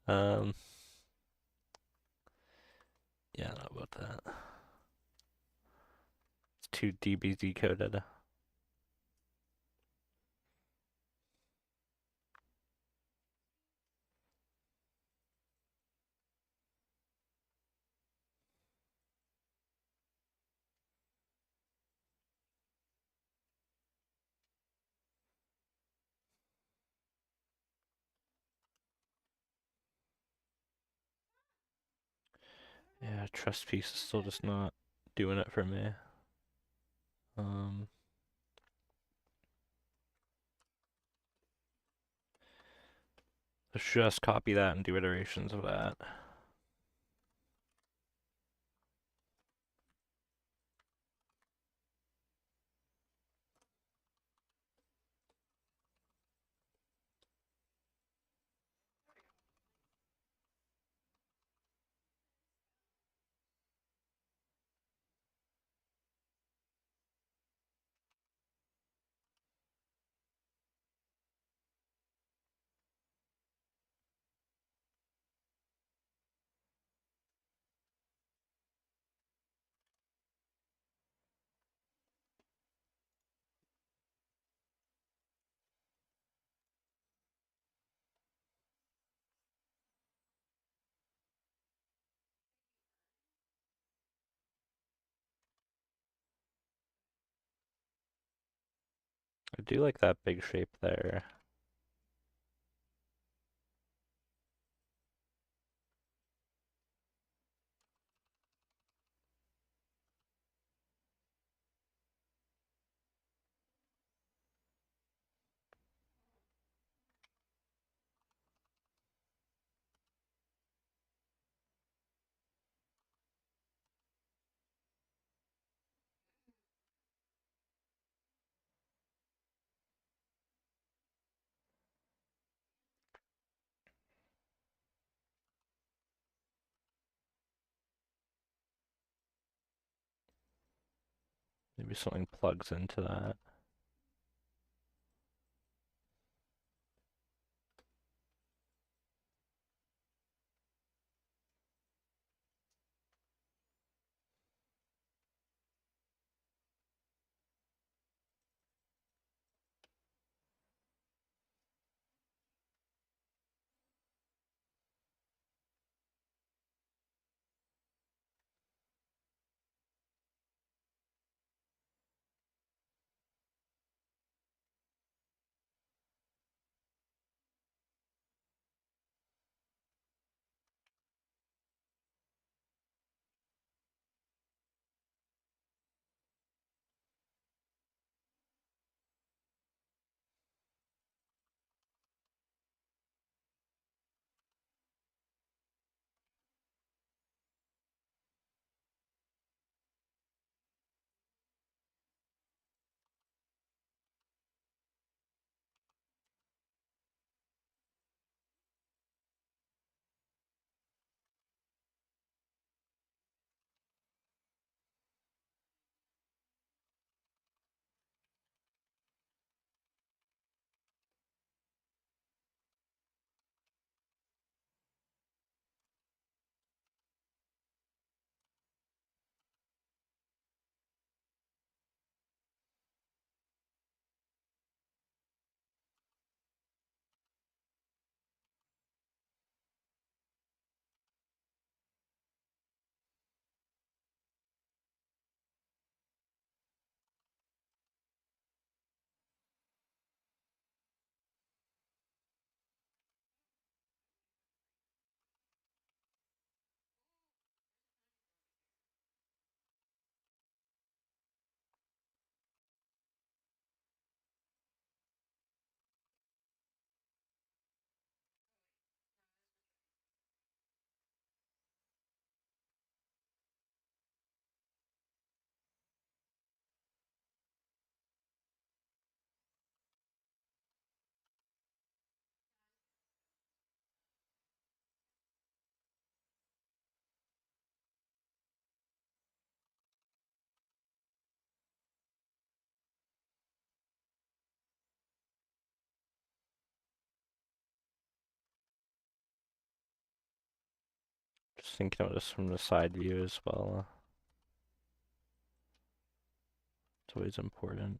Um, yeah, not about that. It's too DBZ coded. Yeah, trust piece is still just not doing it for me. Um, let's just copy that and do iterations of that. I do like that big shape there. maybe something plugs into that. Just thinking of this from the side view as well. It's always important.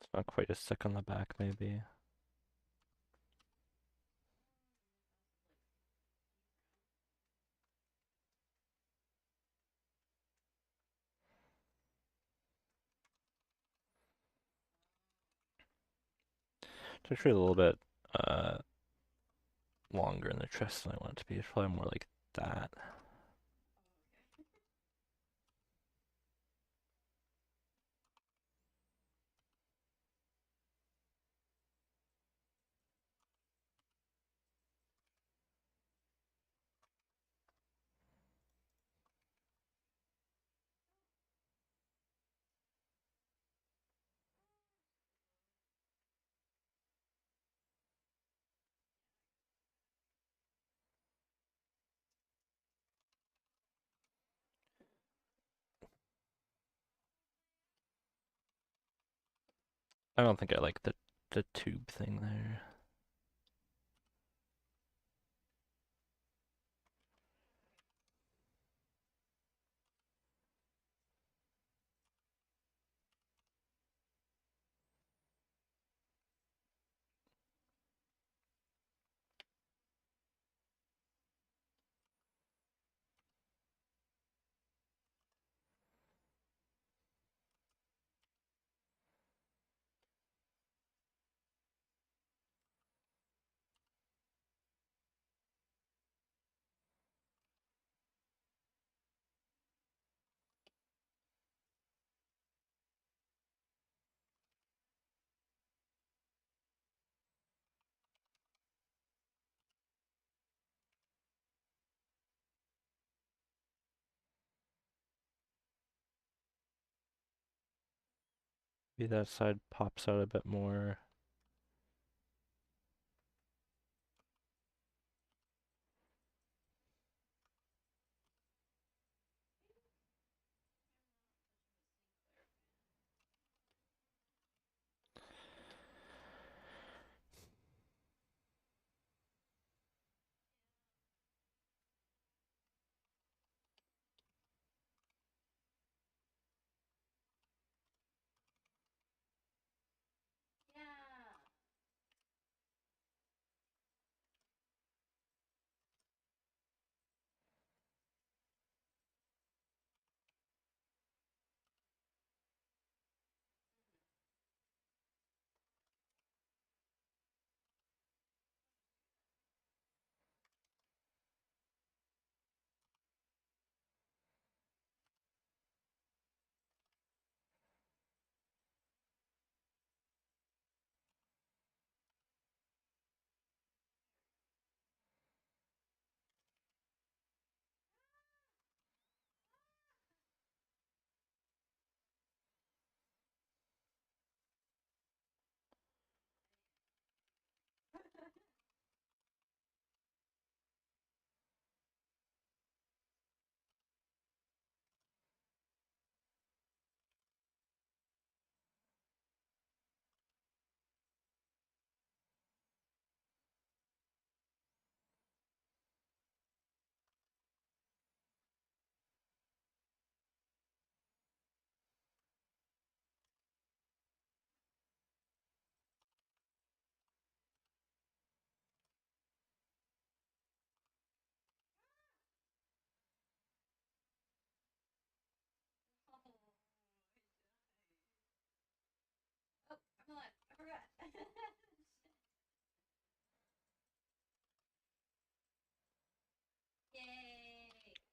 It's not quite as thick on the back, maybe. It's actually a little bit uh, longer in the chest than I want it to be. It's probably more like that. I don't think I like the tube thing there. Maybe that side pops out a bit more.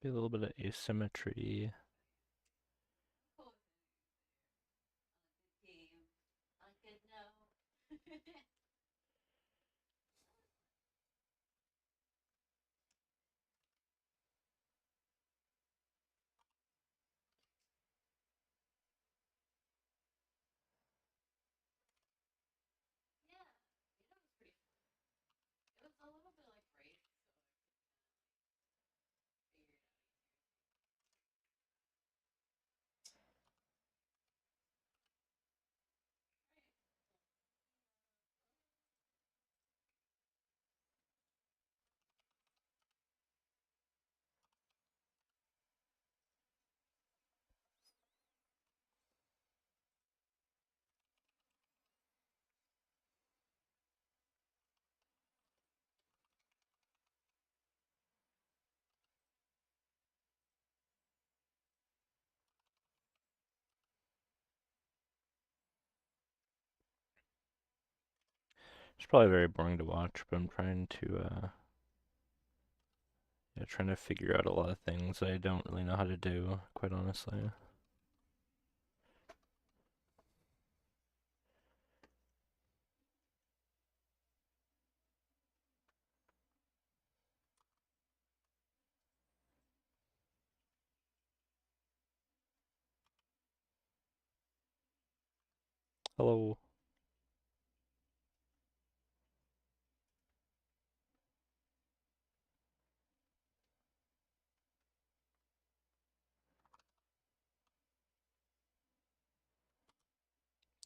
Be a little bit of asymmetry. It's probably very boring to watch, but I'm trying to yeah, trying to figure out a lot of things I don't really know how to do, quite honestly. Hello.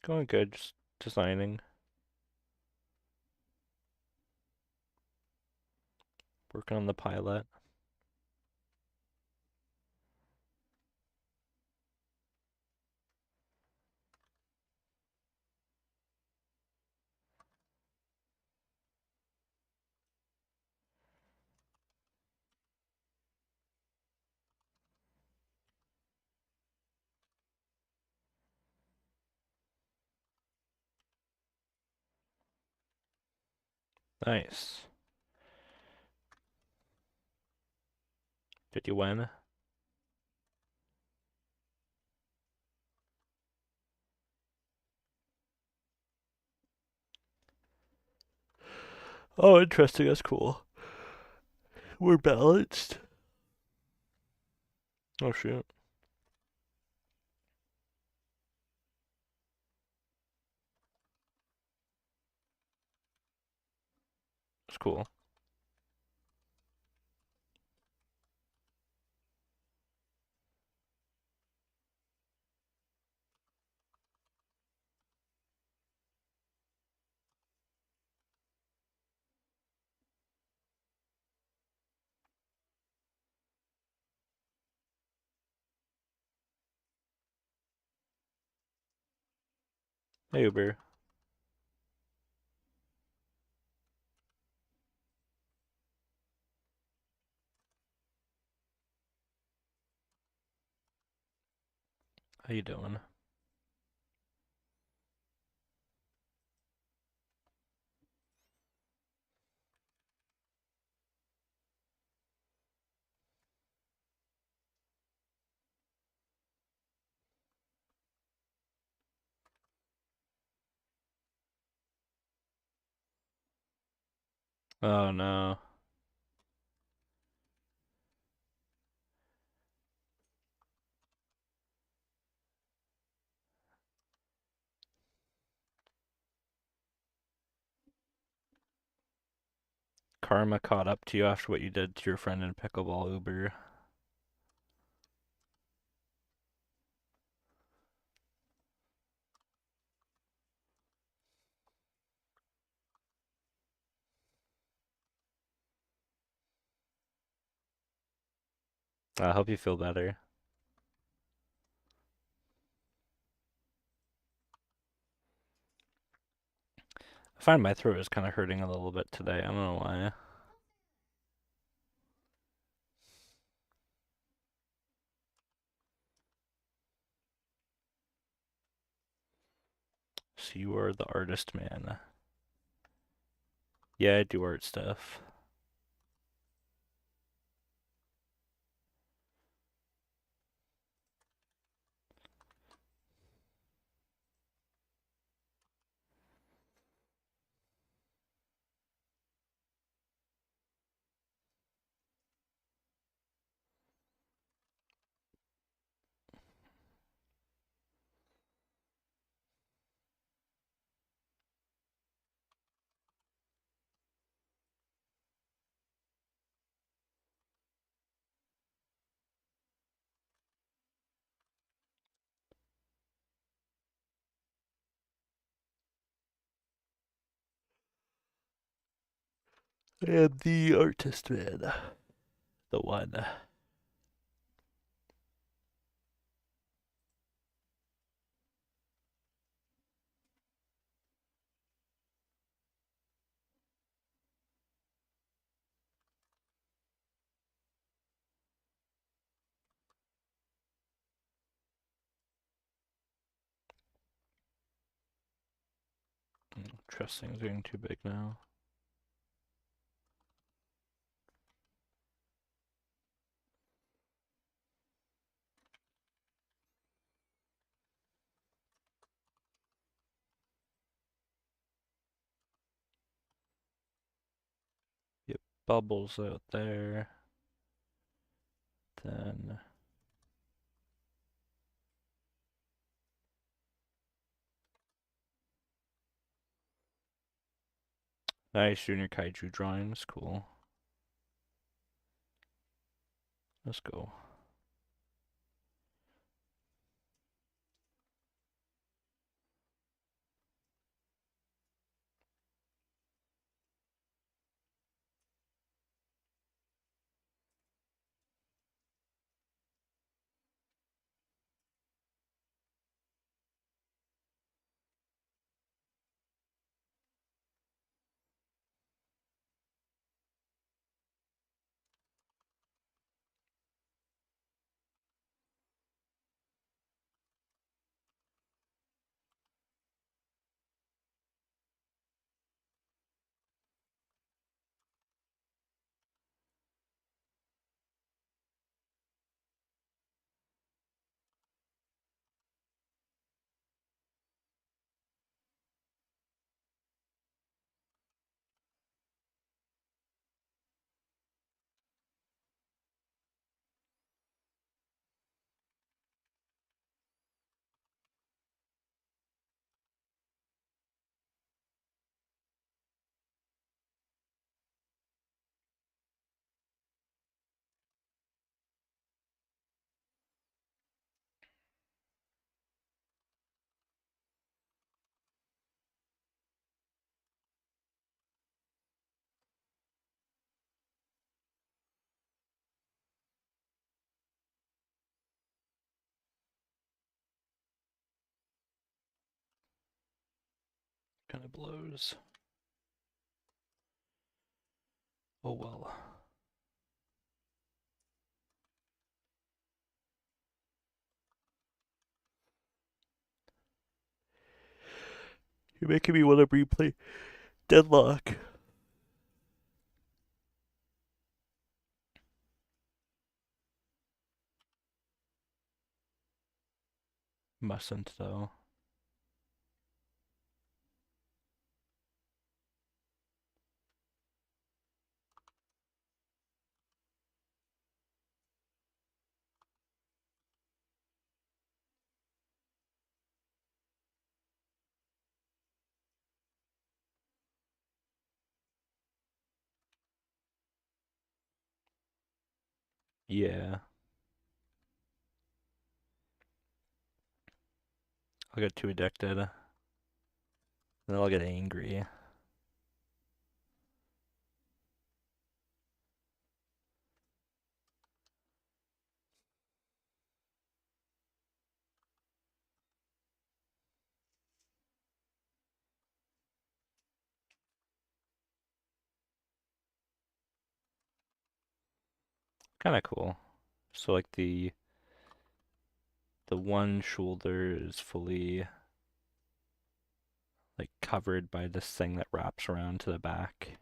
Going good, just designing, working on the pilot. Nice. Did you win? Oh, interesting. That's cool. We're balanced. Oh shoot. It's cool. Hey Uber, how you doing? Oh no. Karma caught up to you after what you did to your friend in pickleball, Uber. I hope you feel better. I find my throat is kind of hurting a little bit today. I don't know why. So you are the artist man. Yeah, I do art stuff. I am the artist man. The one. Trust things getting too big now. Yep, bubbles out there. Then nice junior kaiju drawings. Cool. Let's go. kind of blows. Oh well. You're making me want to replay Deadlock. Mustn't though. Yeah. I'll get too addicted. Then I'll get angry. Kind of cool. So like the one shoulder is fully like covered by this thing that wraps around to the back.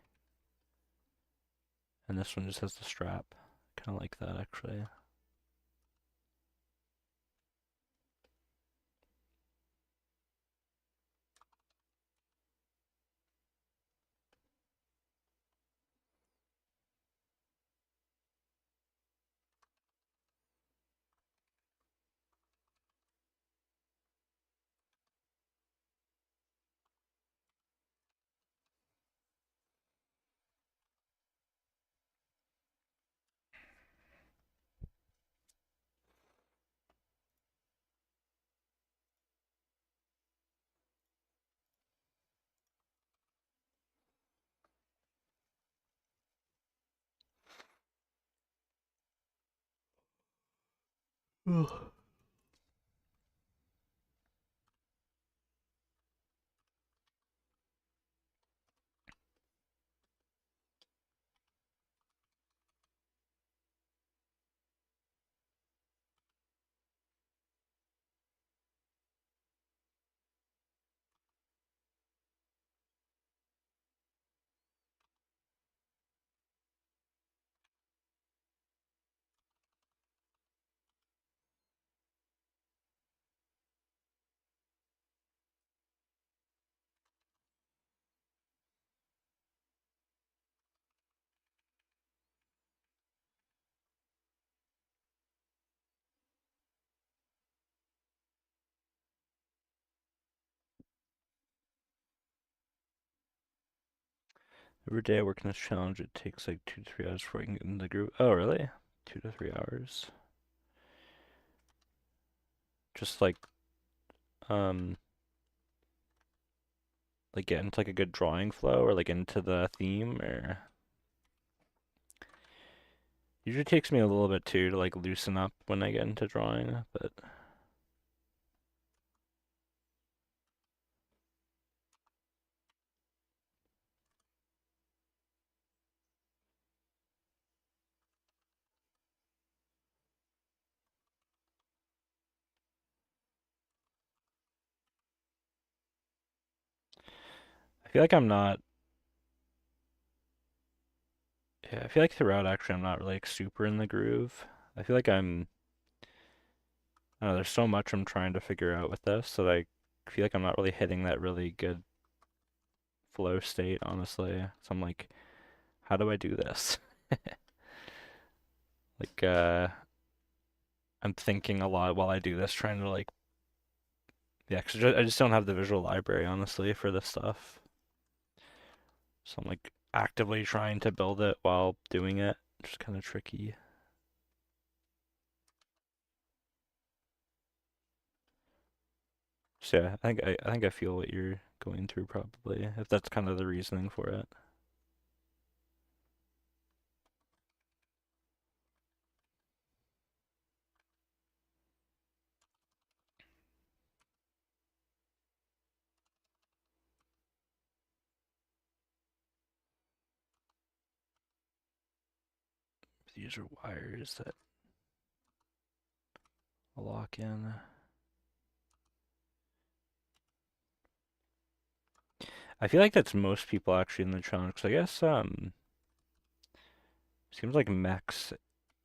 And this one just has the strap. Kind of like that actually. Ugh. Every day I work in this challenge, it takes like 2 to 3 hours before I can get in the group. Oh, really? 2 to 3 hours. Just um, like get into like a good drawing flow or like into the theme or usually takes me a little bit too to like loosen up when I get into drawing, but I feel like I'm not, yeah, I feel like throughout actually I'm not really like super in the groove. I feel like I don't know, there's so much I'm trying to figure out with this that I feel like I'm not really hitting that really good flow state, honestly. So I'm like, how do I do this? Like, I'm thinking a lot while I do this, trying to like, yeah, 'cause I just don't have the visual library, honestly, for this stuff. So I'm like actively trying to build it while doing it, which is kind of tricky. So yeah, I think I feel what you're going through probably, if that's kind of the reasoning for it. these are wires that I'll lock in. I feel like that's most people actually in the trunks. I guess seems like mechs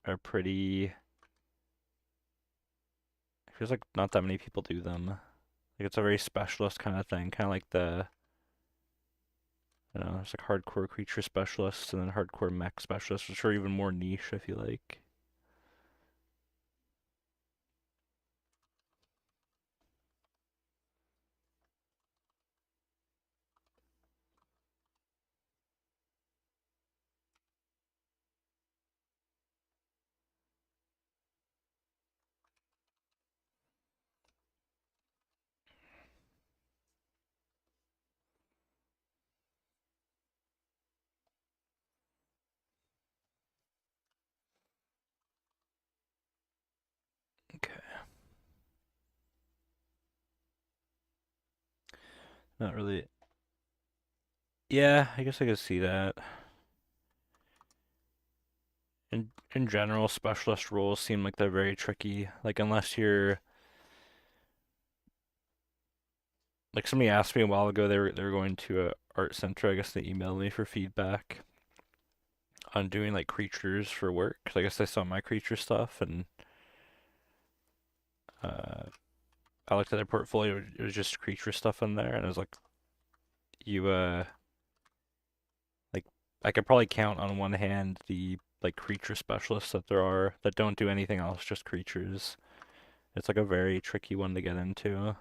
are pretty. It feels like not that many people do them. Like it's a very specialist kind of thing, kind of like the it's like hardcore creature specialists and then hardcore mech specialists, which are even more niche, I feel like. Okay. Not really. Yeah, I guess I could see that. In general, specialist roles seem like they're very tricky. Like unless you're like somebody asked me a while ago, they were going to a art center. I guess they emailed me for feedback on doing like creatures for work. 'Cause I guess they saw my creature stuff and uh, I looked at their portfolio. It was just creature stuff in there, and I was like, you like I could probably count on one hand the like creature specialists that there are that don't do anything else, just creatures. It's like a very tricky one to get into.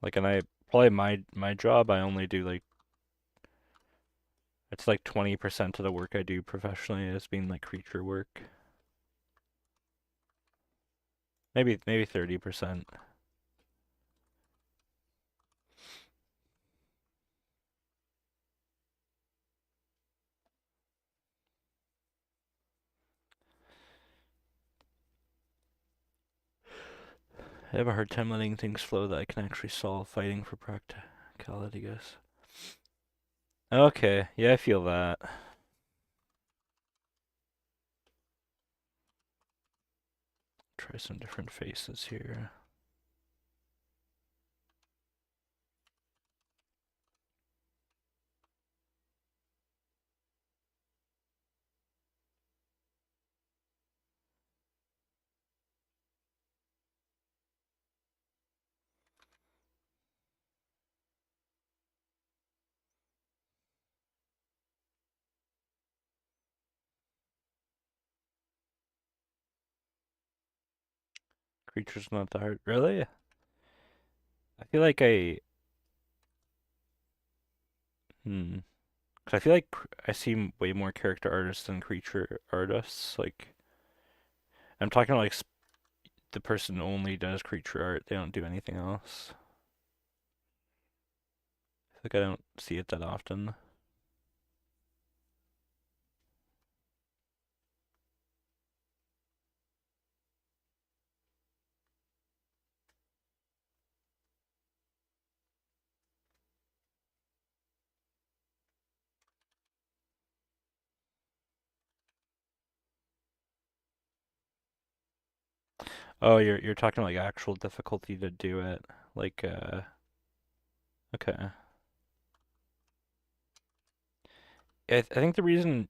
Like, and I probably my job, I only do like it's like 20% of the work I do professionally is being like creature work. Maybe 30%. I have a hard time letting things flow that I can actually solve fighting for practicality, I guess. Okay, yeah, I feel that. Try some different faces here. Creature's not that hard. Really? I feel like hmm. 'Cause I feel like I see way more character artists than creature artists. Like, I'm talking like the person only does creature art, they don't do anything else. Like, I don't see it that often. Oh, you're talking like actual difficulty to do it. Like, okay. I think the reason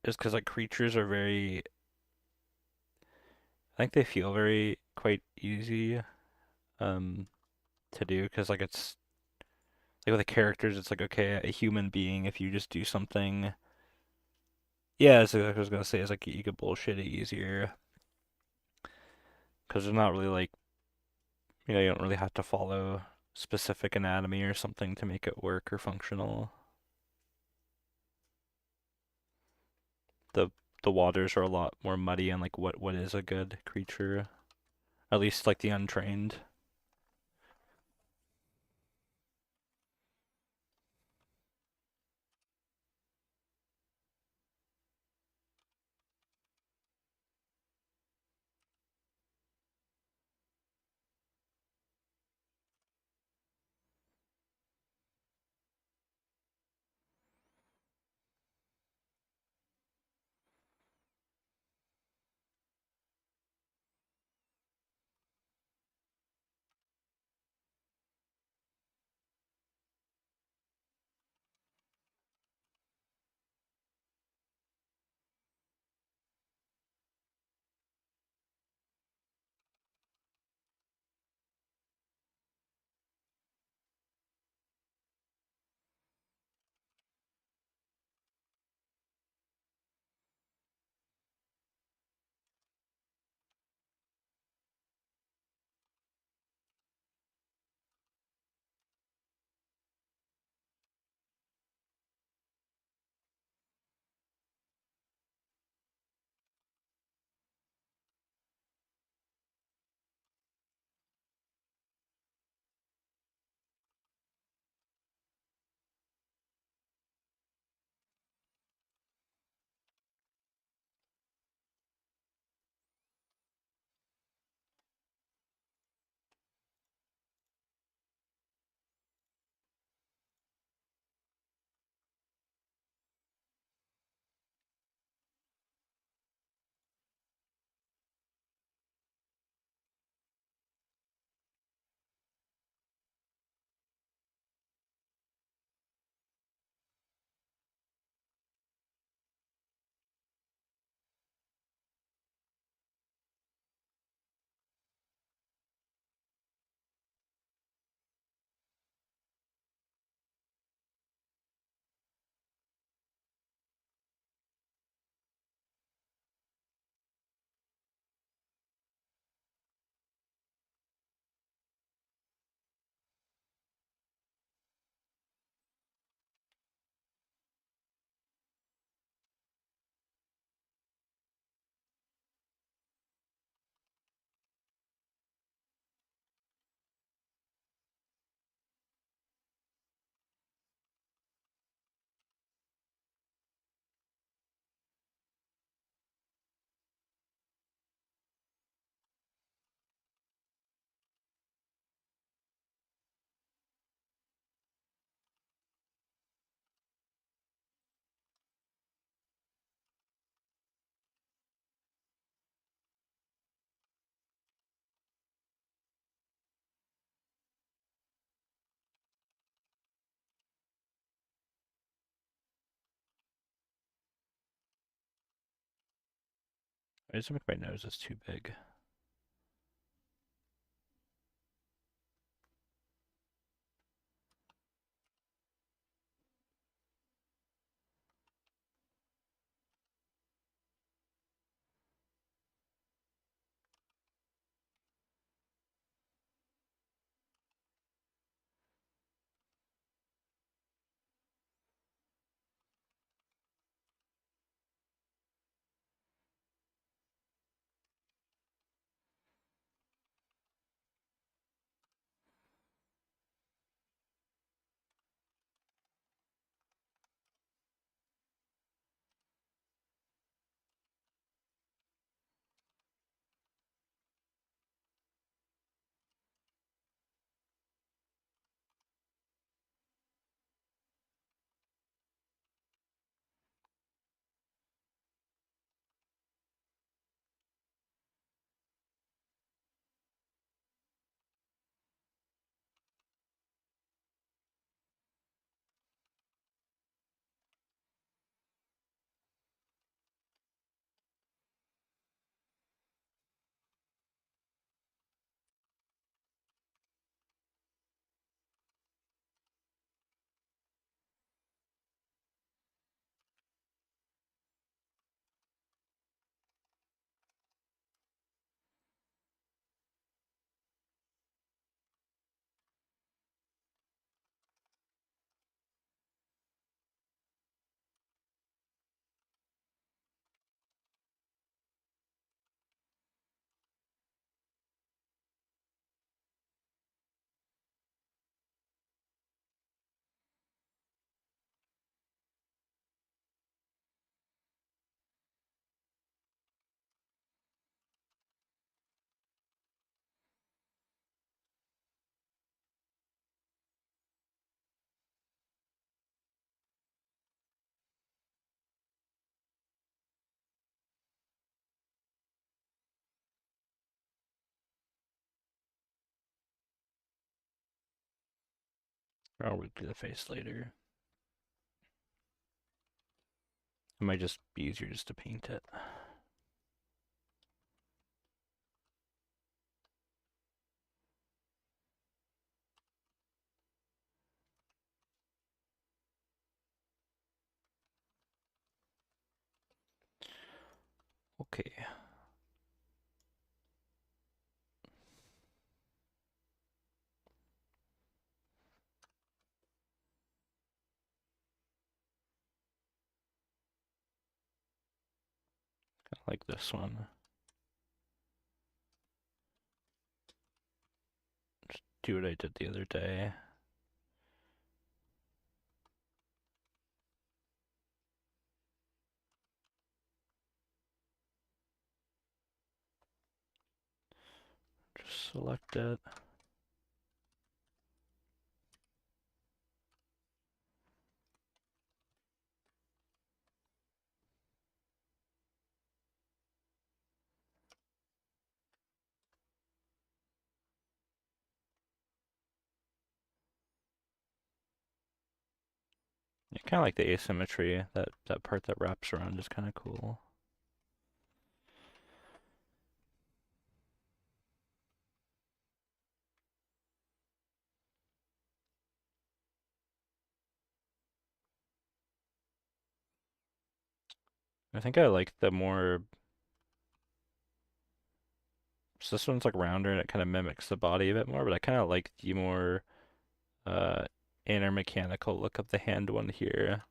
is because like creatures are very, I think they feel very quite easy um to do because like it's like with the characters, it's like okay, a human being, if you just do something, yeah, it's like I was gonna say, it's like you could bullshit it easier because there's not really like you don't really have to follow specific anatomy or something to make it work or functional. The the waters are a lot more muddy and like what is a good creature, at least like the untrained. I just make my noses too big. I'll redo the face later. It might just be easier just to paint it. Okay. Kind of like this one. Just do what I did the other day. Just select it. I kind of like the asymmetry. That part that wraps around is kind of cool. I think I like the more. So this one's like rounder and it kind of mimics the body a bit more, but I kind of like the more uh inner mechanical look of the hand one here.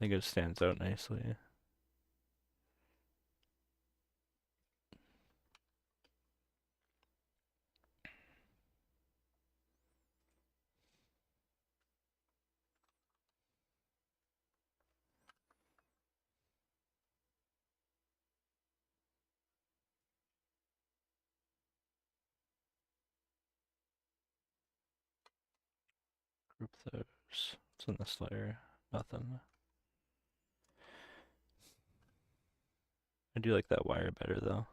I think it stands out nicely. Group those. What's in this layer? Nothing. I do like that wire better though.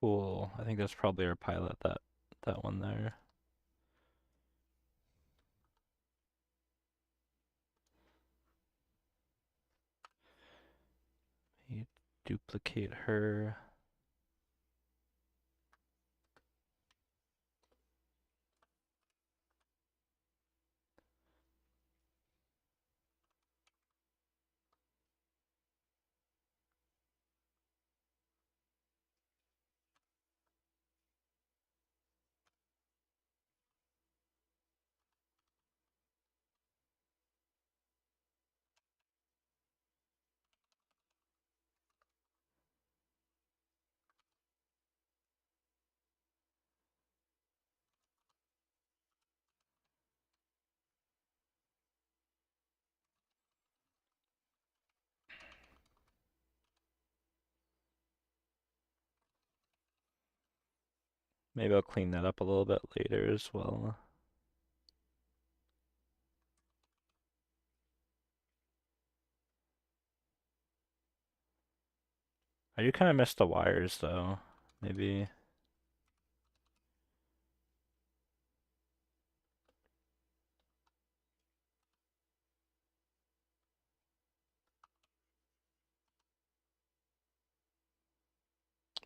Cool. I think that's probably our pilot, that one there. You duplicate her. Maybe I'll clean that up a little bit later as well. I do kind of miss the wires though. Maybe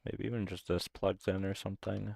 maybe even just this plugs in or something.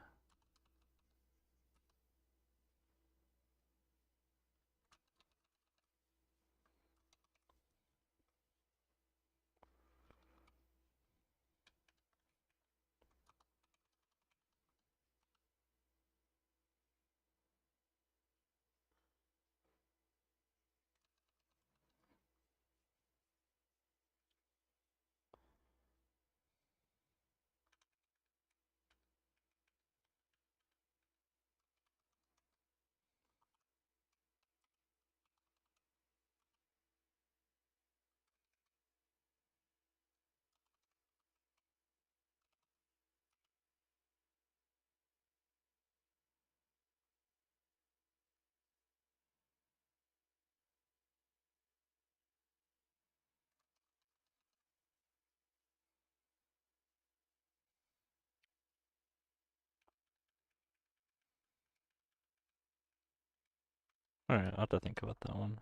Alright, I'll have to think about that one.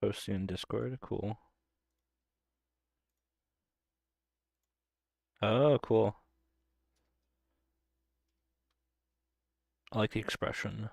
Posting in Discord, cool. Oh, cool. I like the expression.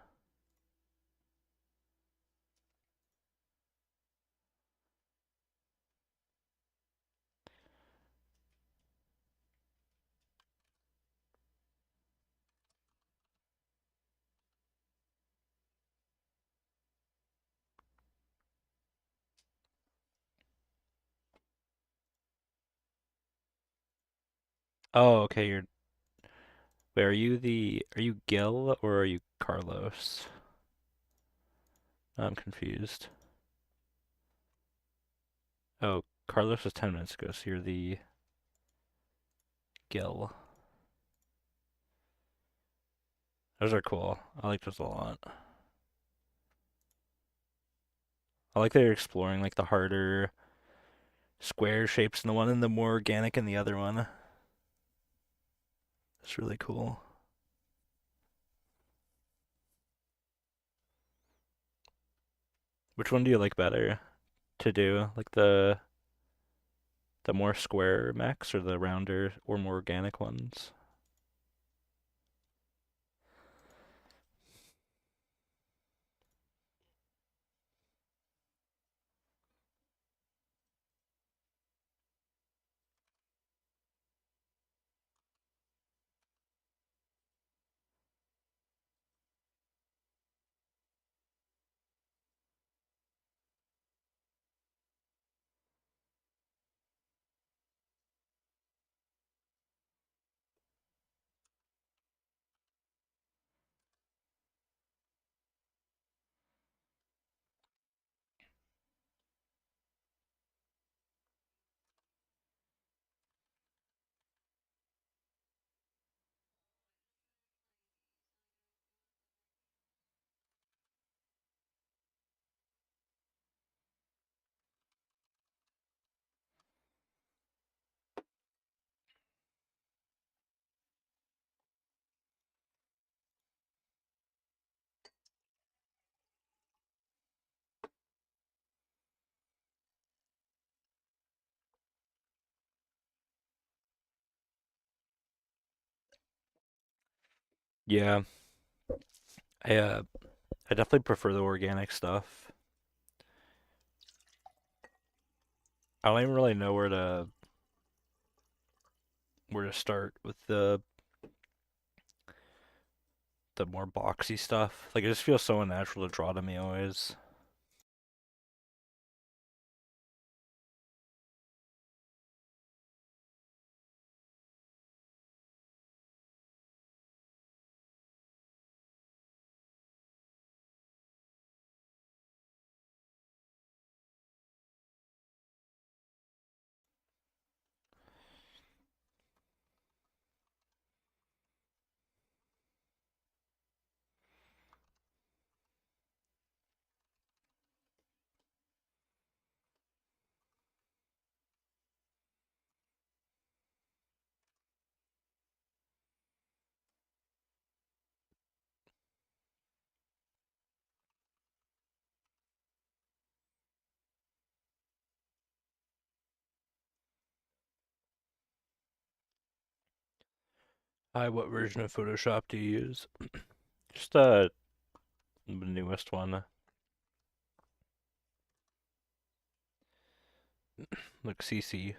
Oh, okay, wait, are you Gil or are you Carlos? I'm confused. Oh, Carlos was 10 minutes ago, so you're the Gil. Those are cool. I like those a lot. I like that you're exploring like the harder square shapes in the one and the more organic in the other one. It's really cool. Which one do you like better to do? Like the more square mechs or the rounder or more organic ones? Yeah, I uh I definitely prefer the organic stuff. I don't even really know where to start with the more boxy stuff. Like it just feels so unnatural to draw to me always. What version of Photoshop do you use? Just the newest one, like CC.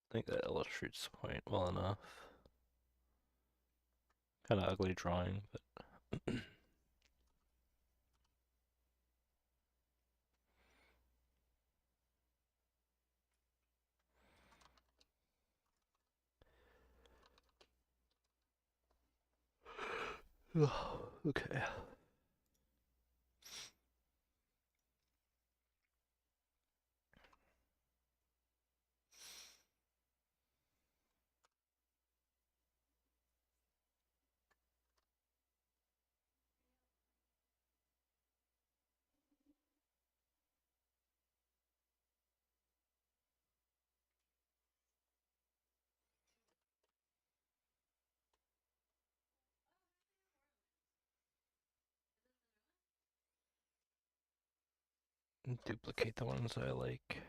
I think that illustrates the point well enough. Kind of ugly drawing, but okay. Duplicate the ones I like.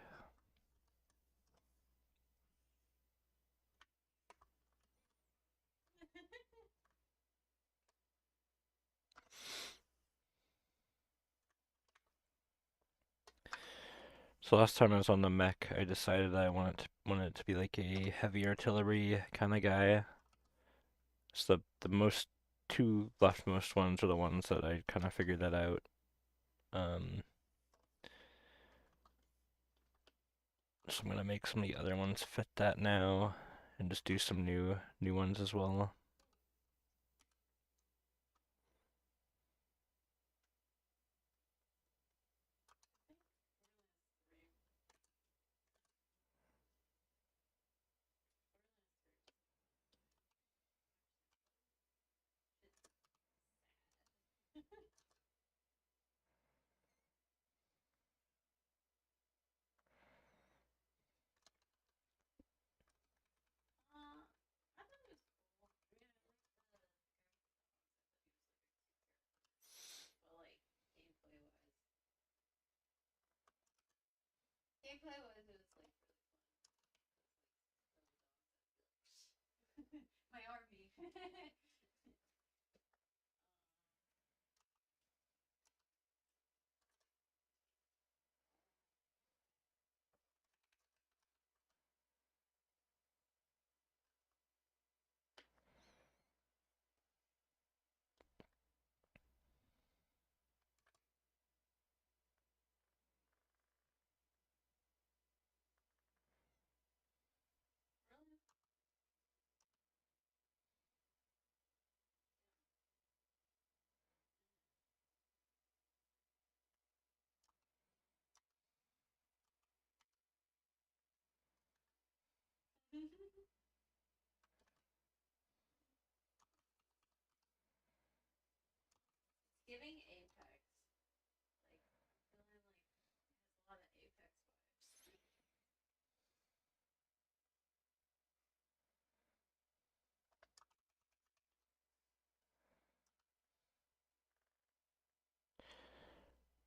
So last time I was on the mech, I decided I wanted it to be like a heavy artillery kind of guy. So the most two leftmost ones are the ones that I kind of figured that out. Um, so I'm gonna make some of the other ones fit that now, and just do some new ones as well.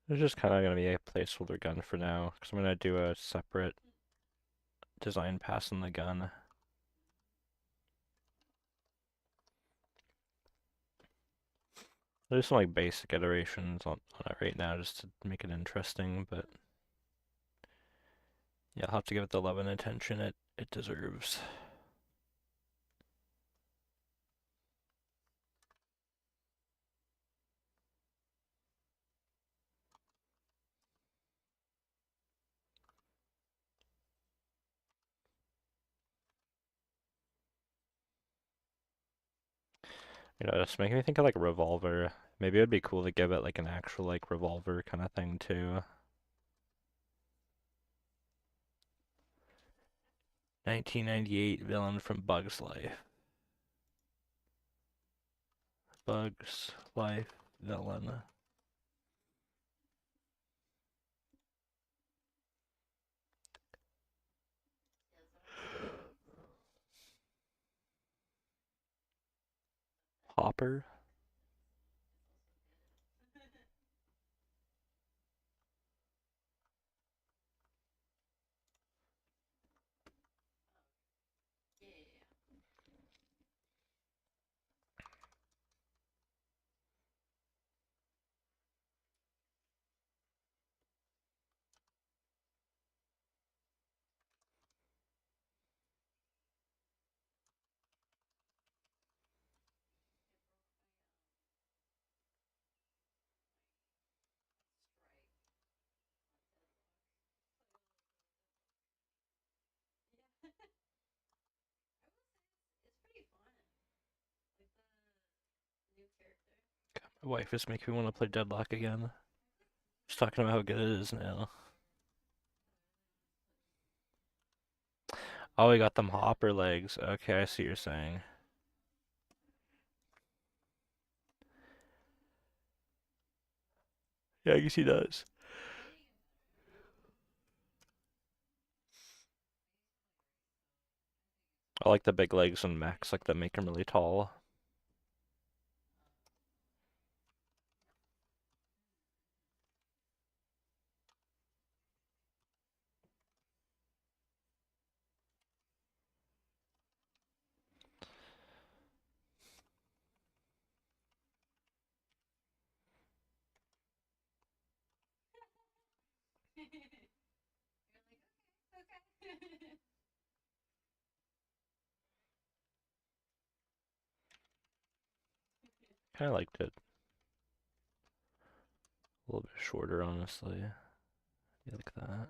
It's just kind of gonna be a placeholder gun for now, because I'm gonna do a separate design pass on the gun. There's some like basic iterations on it right now just to make it interesting, but yeah, I'll have to give it the love and attention it deserves. It's making me think of like a revolver. Maybe it'd be cool to give it like an actual like revolver kind of thing too. 1998 villain from Bug's Life. Bug's Life villain. Hopper. My wife is making me want to play Deadlock again. She's talking about how good it is now. Oh, we got them hopper legs. Okay, I see what you're saying. Yeah, I guess he does. I like the big legs on mechs, like that make him really tall. Kind of liked it a little bit shorter, honestly. You like that?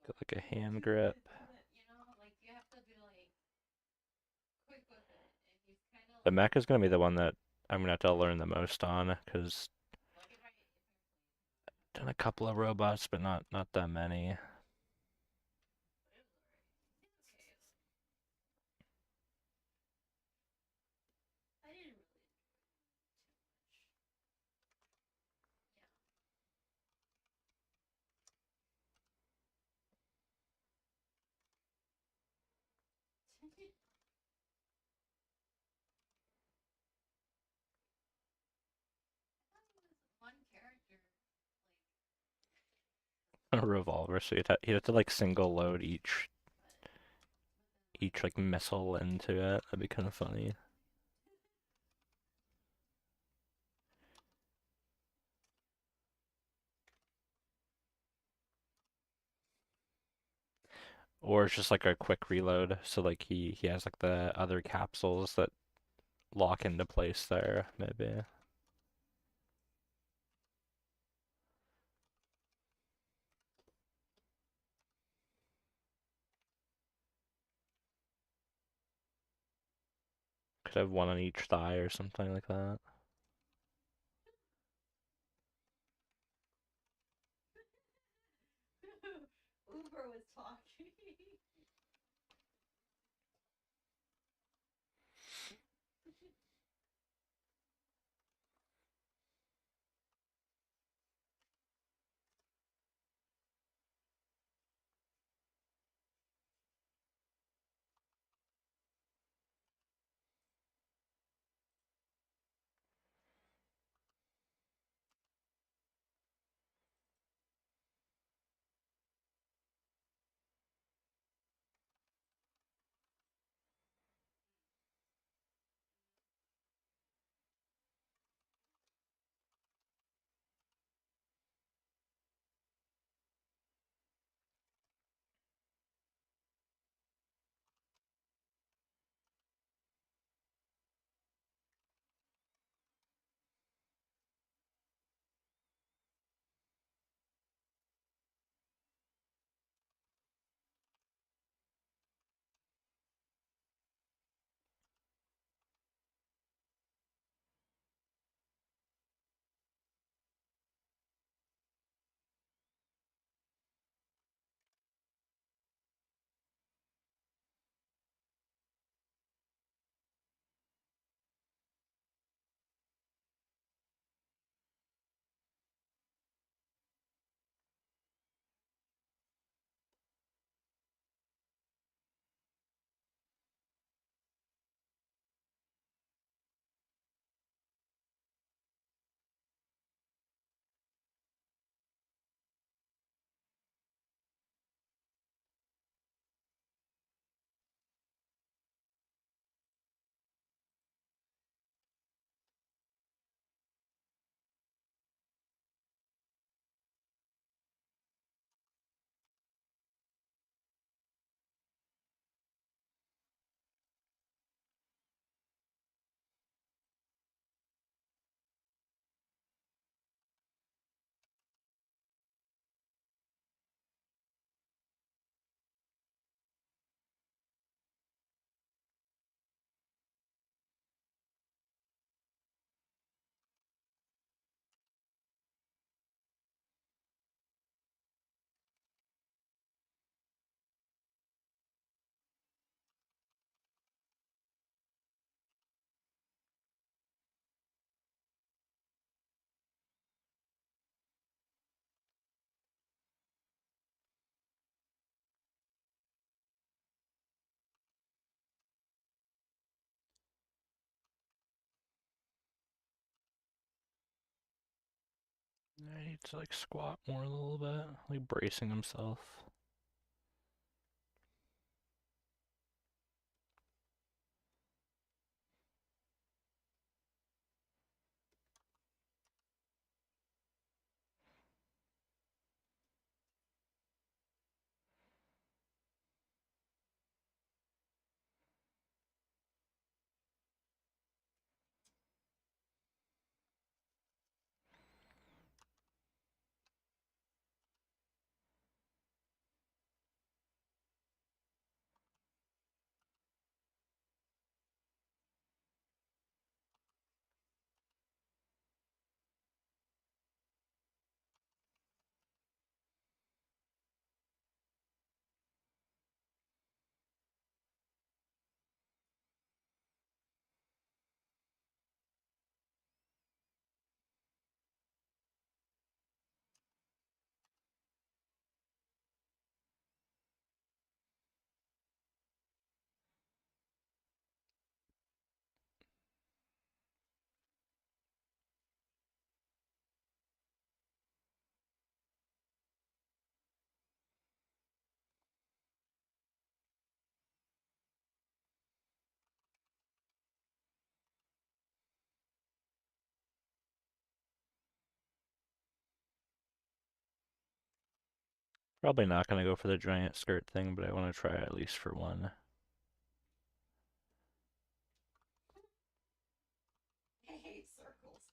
Got like a hand grip. The mech is gonna be the one that I'm gonna have to learn the most on, because done a couple of robots, but not that many. A revolver, so you'd have to like single load each like missile into it. That'd be kind of funny. Or it's just like a quick reload, so like he has like the other capsules that lock into place there, maybe. Could have one on each thigh or something like that. needs to like squat more a little bit, like bracing himself. Probably not gonna go for the giant skirt thing, but I want to try at least for one. I hate circles.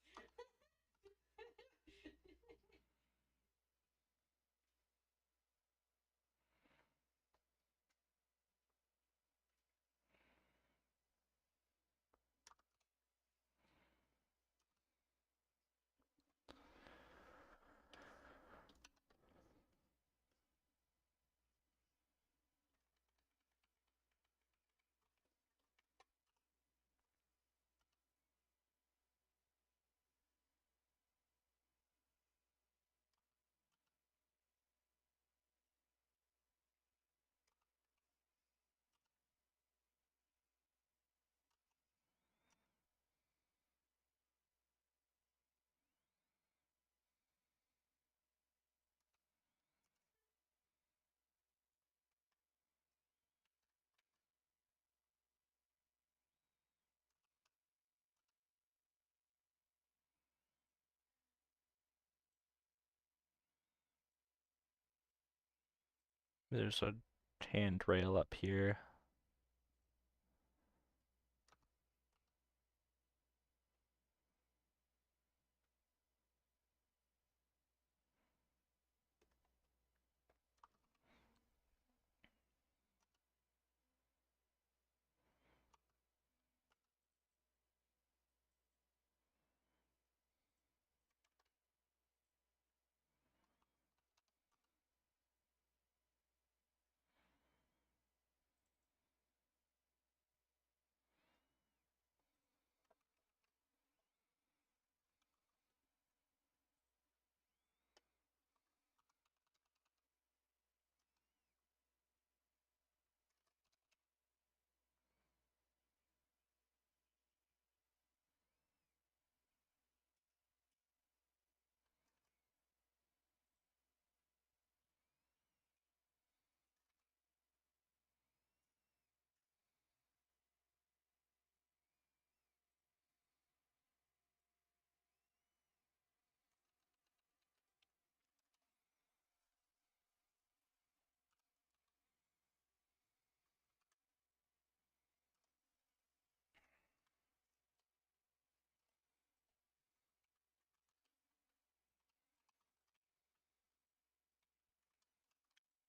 There's a handrail up here.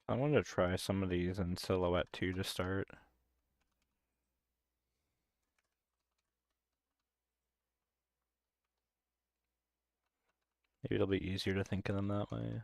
I want to try some of these in silhouette too to start. Maybe it'll be easier to think of them that way.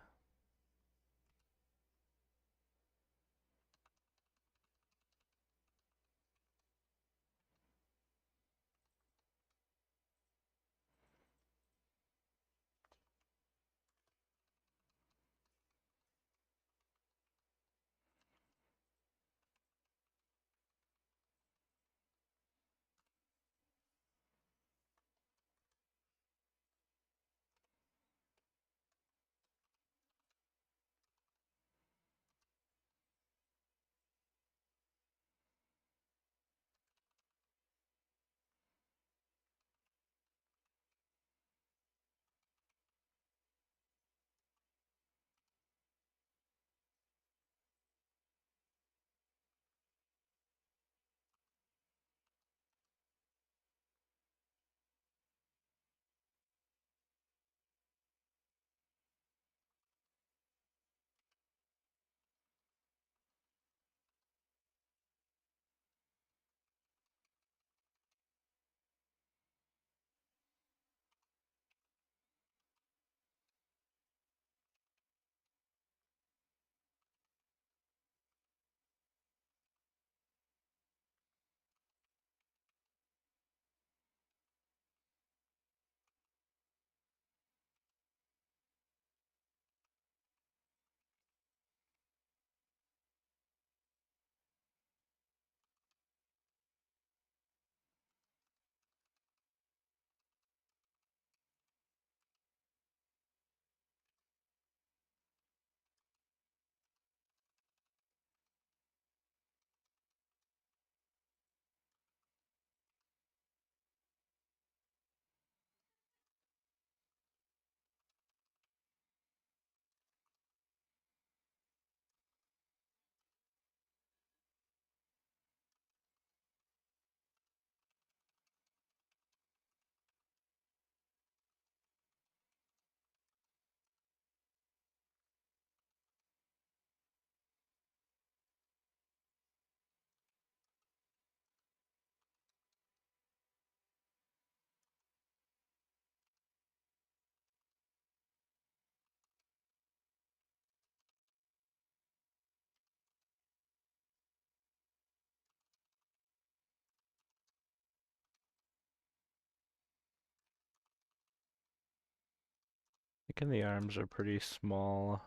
thinking the arms are pretty small.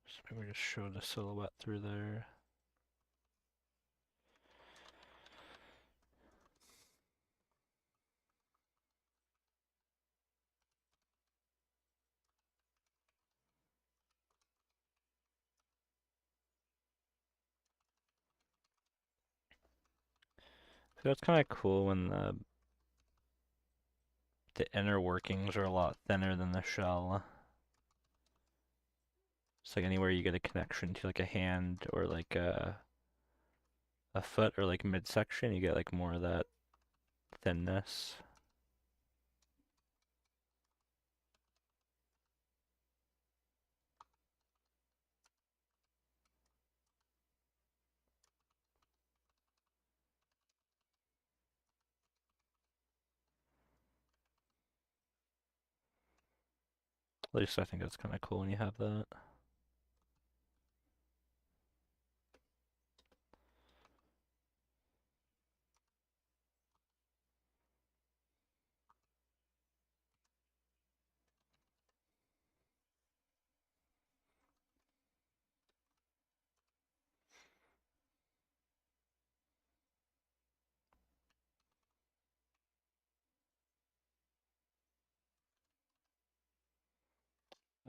So maybe just show the silhouette through there. So it's kind of cool when the inner workings are a lot thinner than the shell. It's like anywhere you get a connection to like a hand or like a foot or like midsection, you get like more of that thinness. At least I think that's kind of cool when you have that.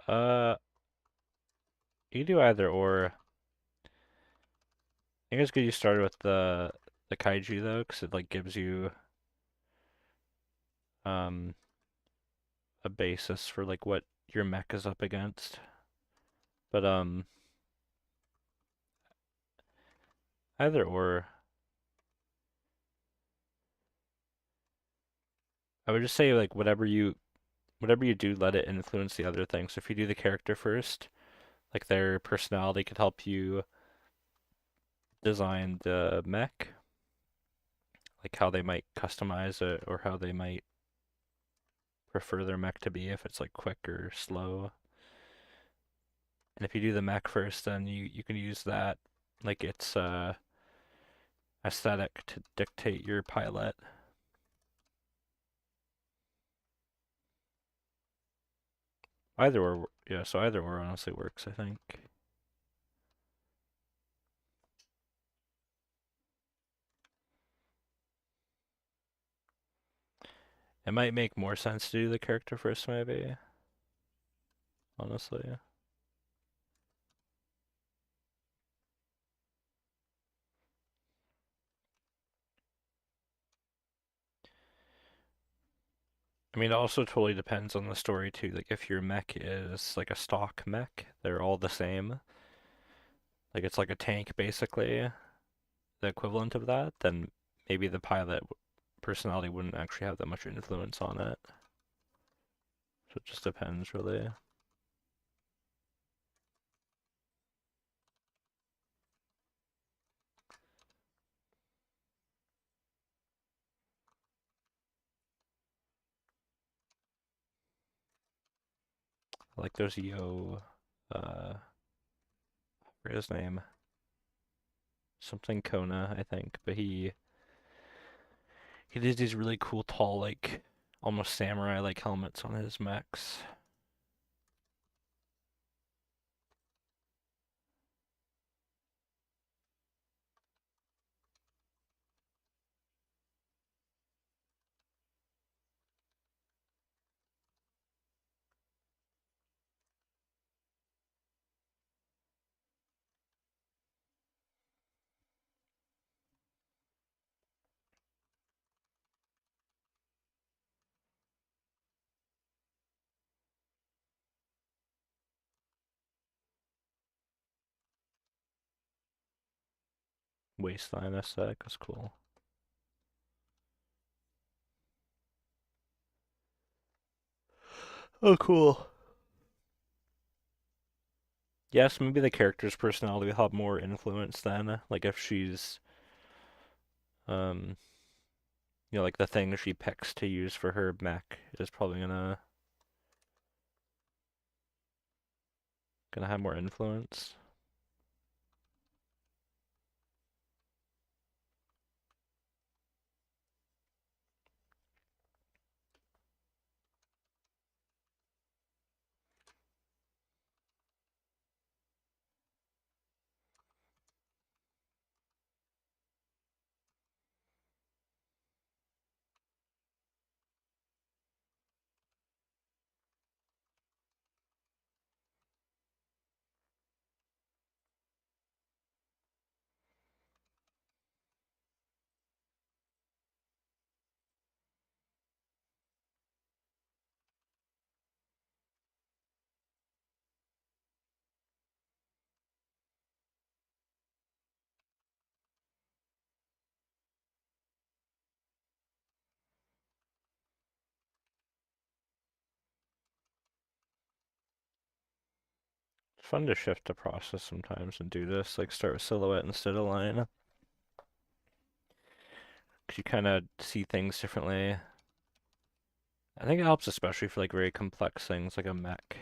Uh, you can do either or. I think it's good you started with the kaiju though, because it like gives you um a basis for like what your mech is up against. But either or, I would just say like whatever you do, let it influence the other things. So if you do the character first, like their personality could help you design the mech, like how they might customize it or how they might prefer their mech to be if it's like quick or slow. And if you do the mech first, then you can use that like its aesthetic to dictate your pilot. Either or, yeah, so either or honestly works, I think. It might make more sense to do the character first, maybe, honestly. I mean, it also totally depends on the story too. Like if your mech is like a stock mech, they're all the same. Like it's like a tank basically, the equivalent of that, then maybe the pilot personality wouldn't actually have that much influence on it. So it just depends really. I like there's uh, what's his name? Something Kona, I think, but he did these really cool tall like almost samurai like helmets on his mechs. Waistline aesthetic was cool. Oh, cool. Yes, maybe the character's personality will have more influence then. Like if she's, um, like the thing she picks to use for her mech is probably gonna have more influence. It's fun to shift the process sometimes and do this, like start with silhouette instead of line. Because you kind of see things differently. I think it helps especially for like very complex things like a mech.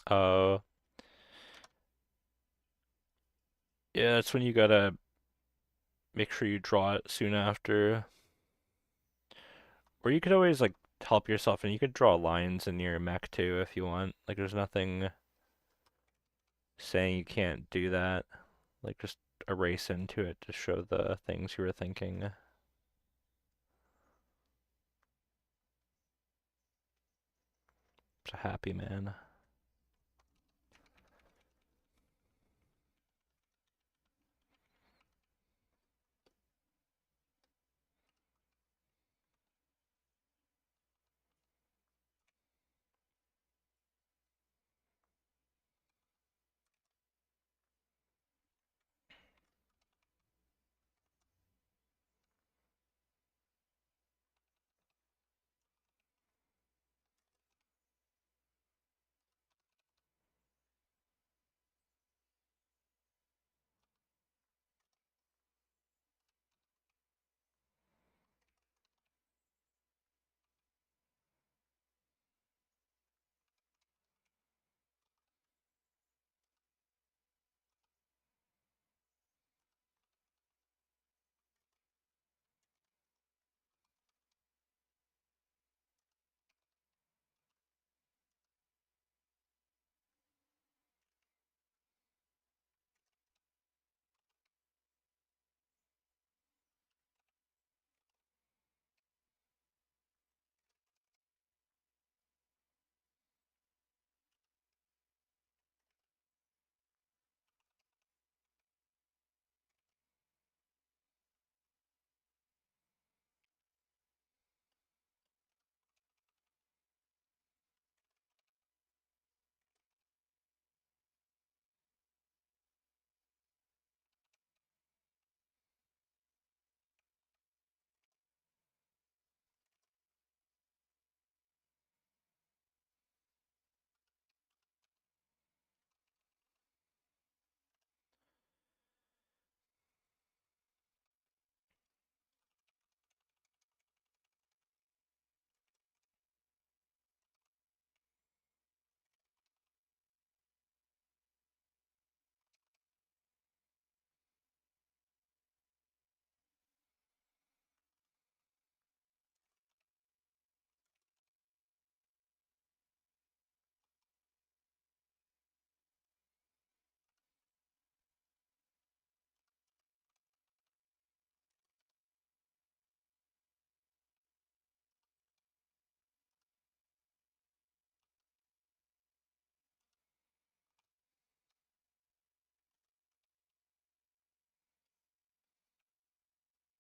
Uh, yeah, that's when you gotta make sure you draw it soon after. Or you could always like help yourself and you could draw lines in your mech too if you want. Like there's nothing saying you can't do that. Like just erase into it to show the things you were thinking. It's a happy man.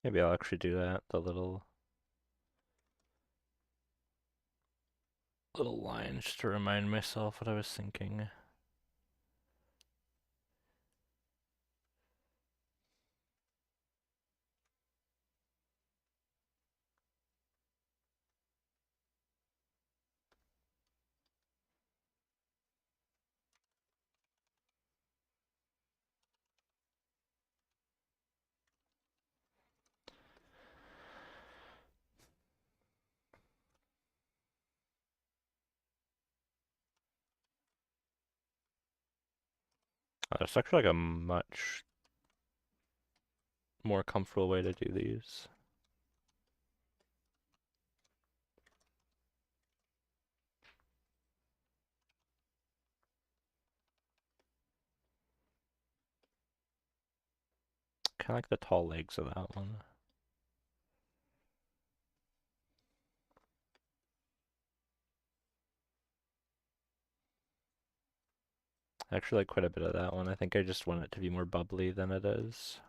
Maybe I'll actually do that, the little line just to remind myself what I was thinking. It's actually like a much more comfortable way to do these. Kind of like the tall legs of that one. I actually like quite a bit of that one. I think I just want it to be more bubbly than it is.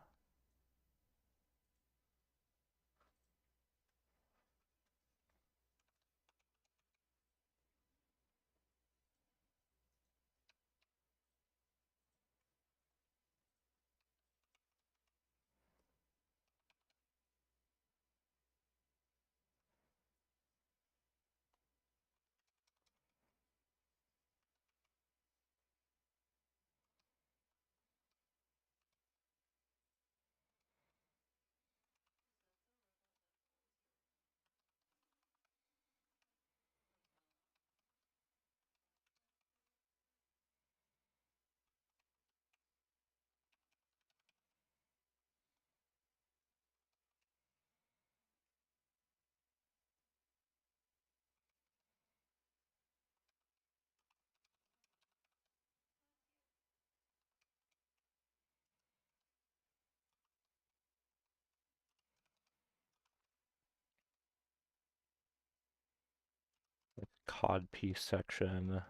cod piece section.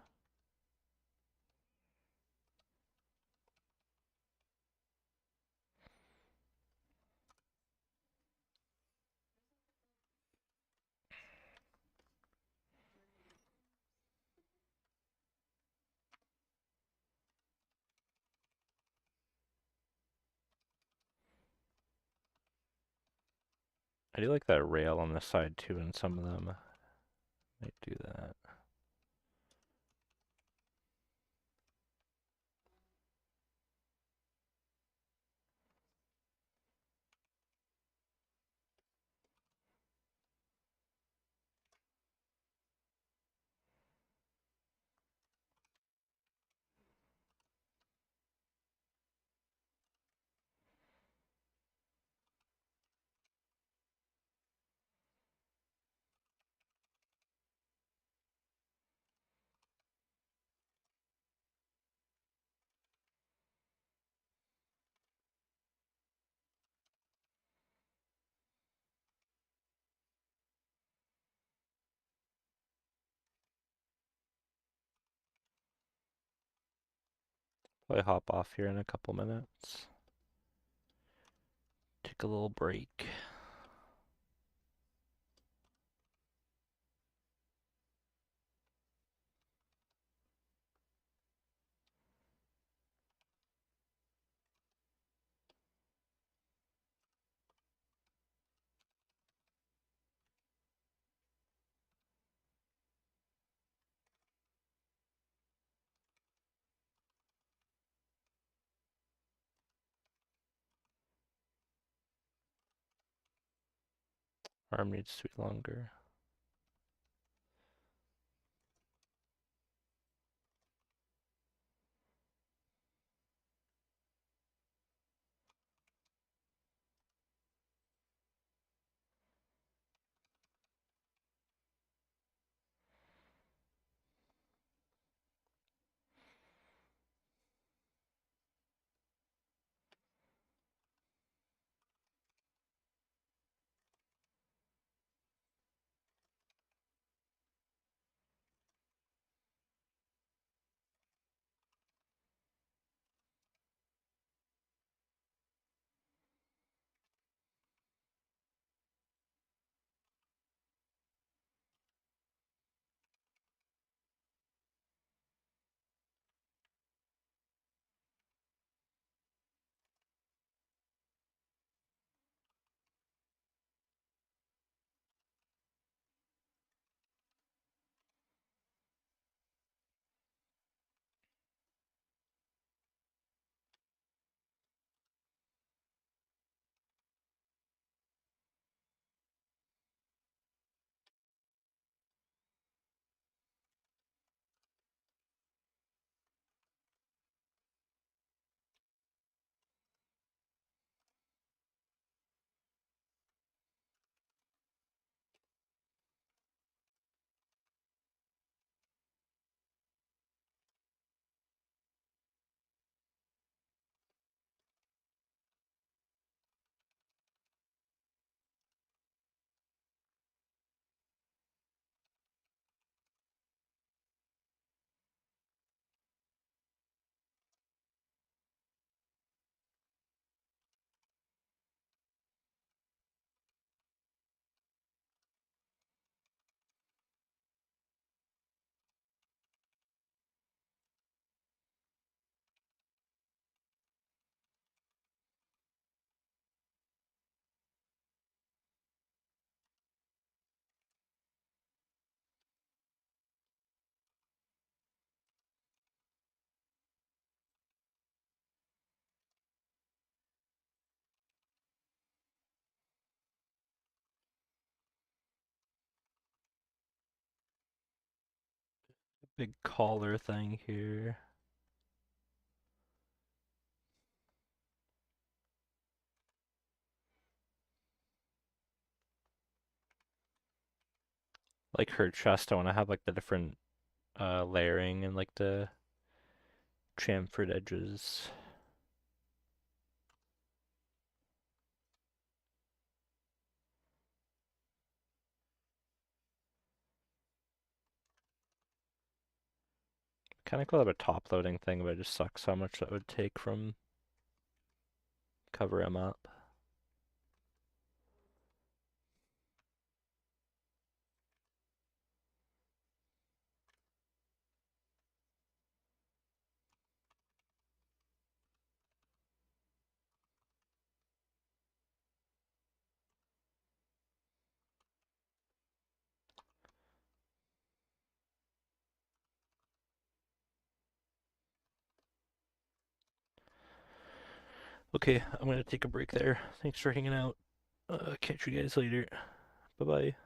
I do like that rail on the side too, and some of them might do that. Probably hop off here in a couple minutes. Take a little break. Arm needs to be longer. Big collar thing here. Like her chest, I want to have like the different layering and like the chamfered edges. Kind of cool about a top loading thing, but it just sucks how much that would take from cover him up. Okay, I'm gonna take a break there. Thanks for hanging out. Catch you guys later. Bye bye.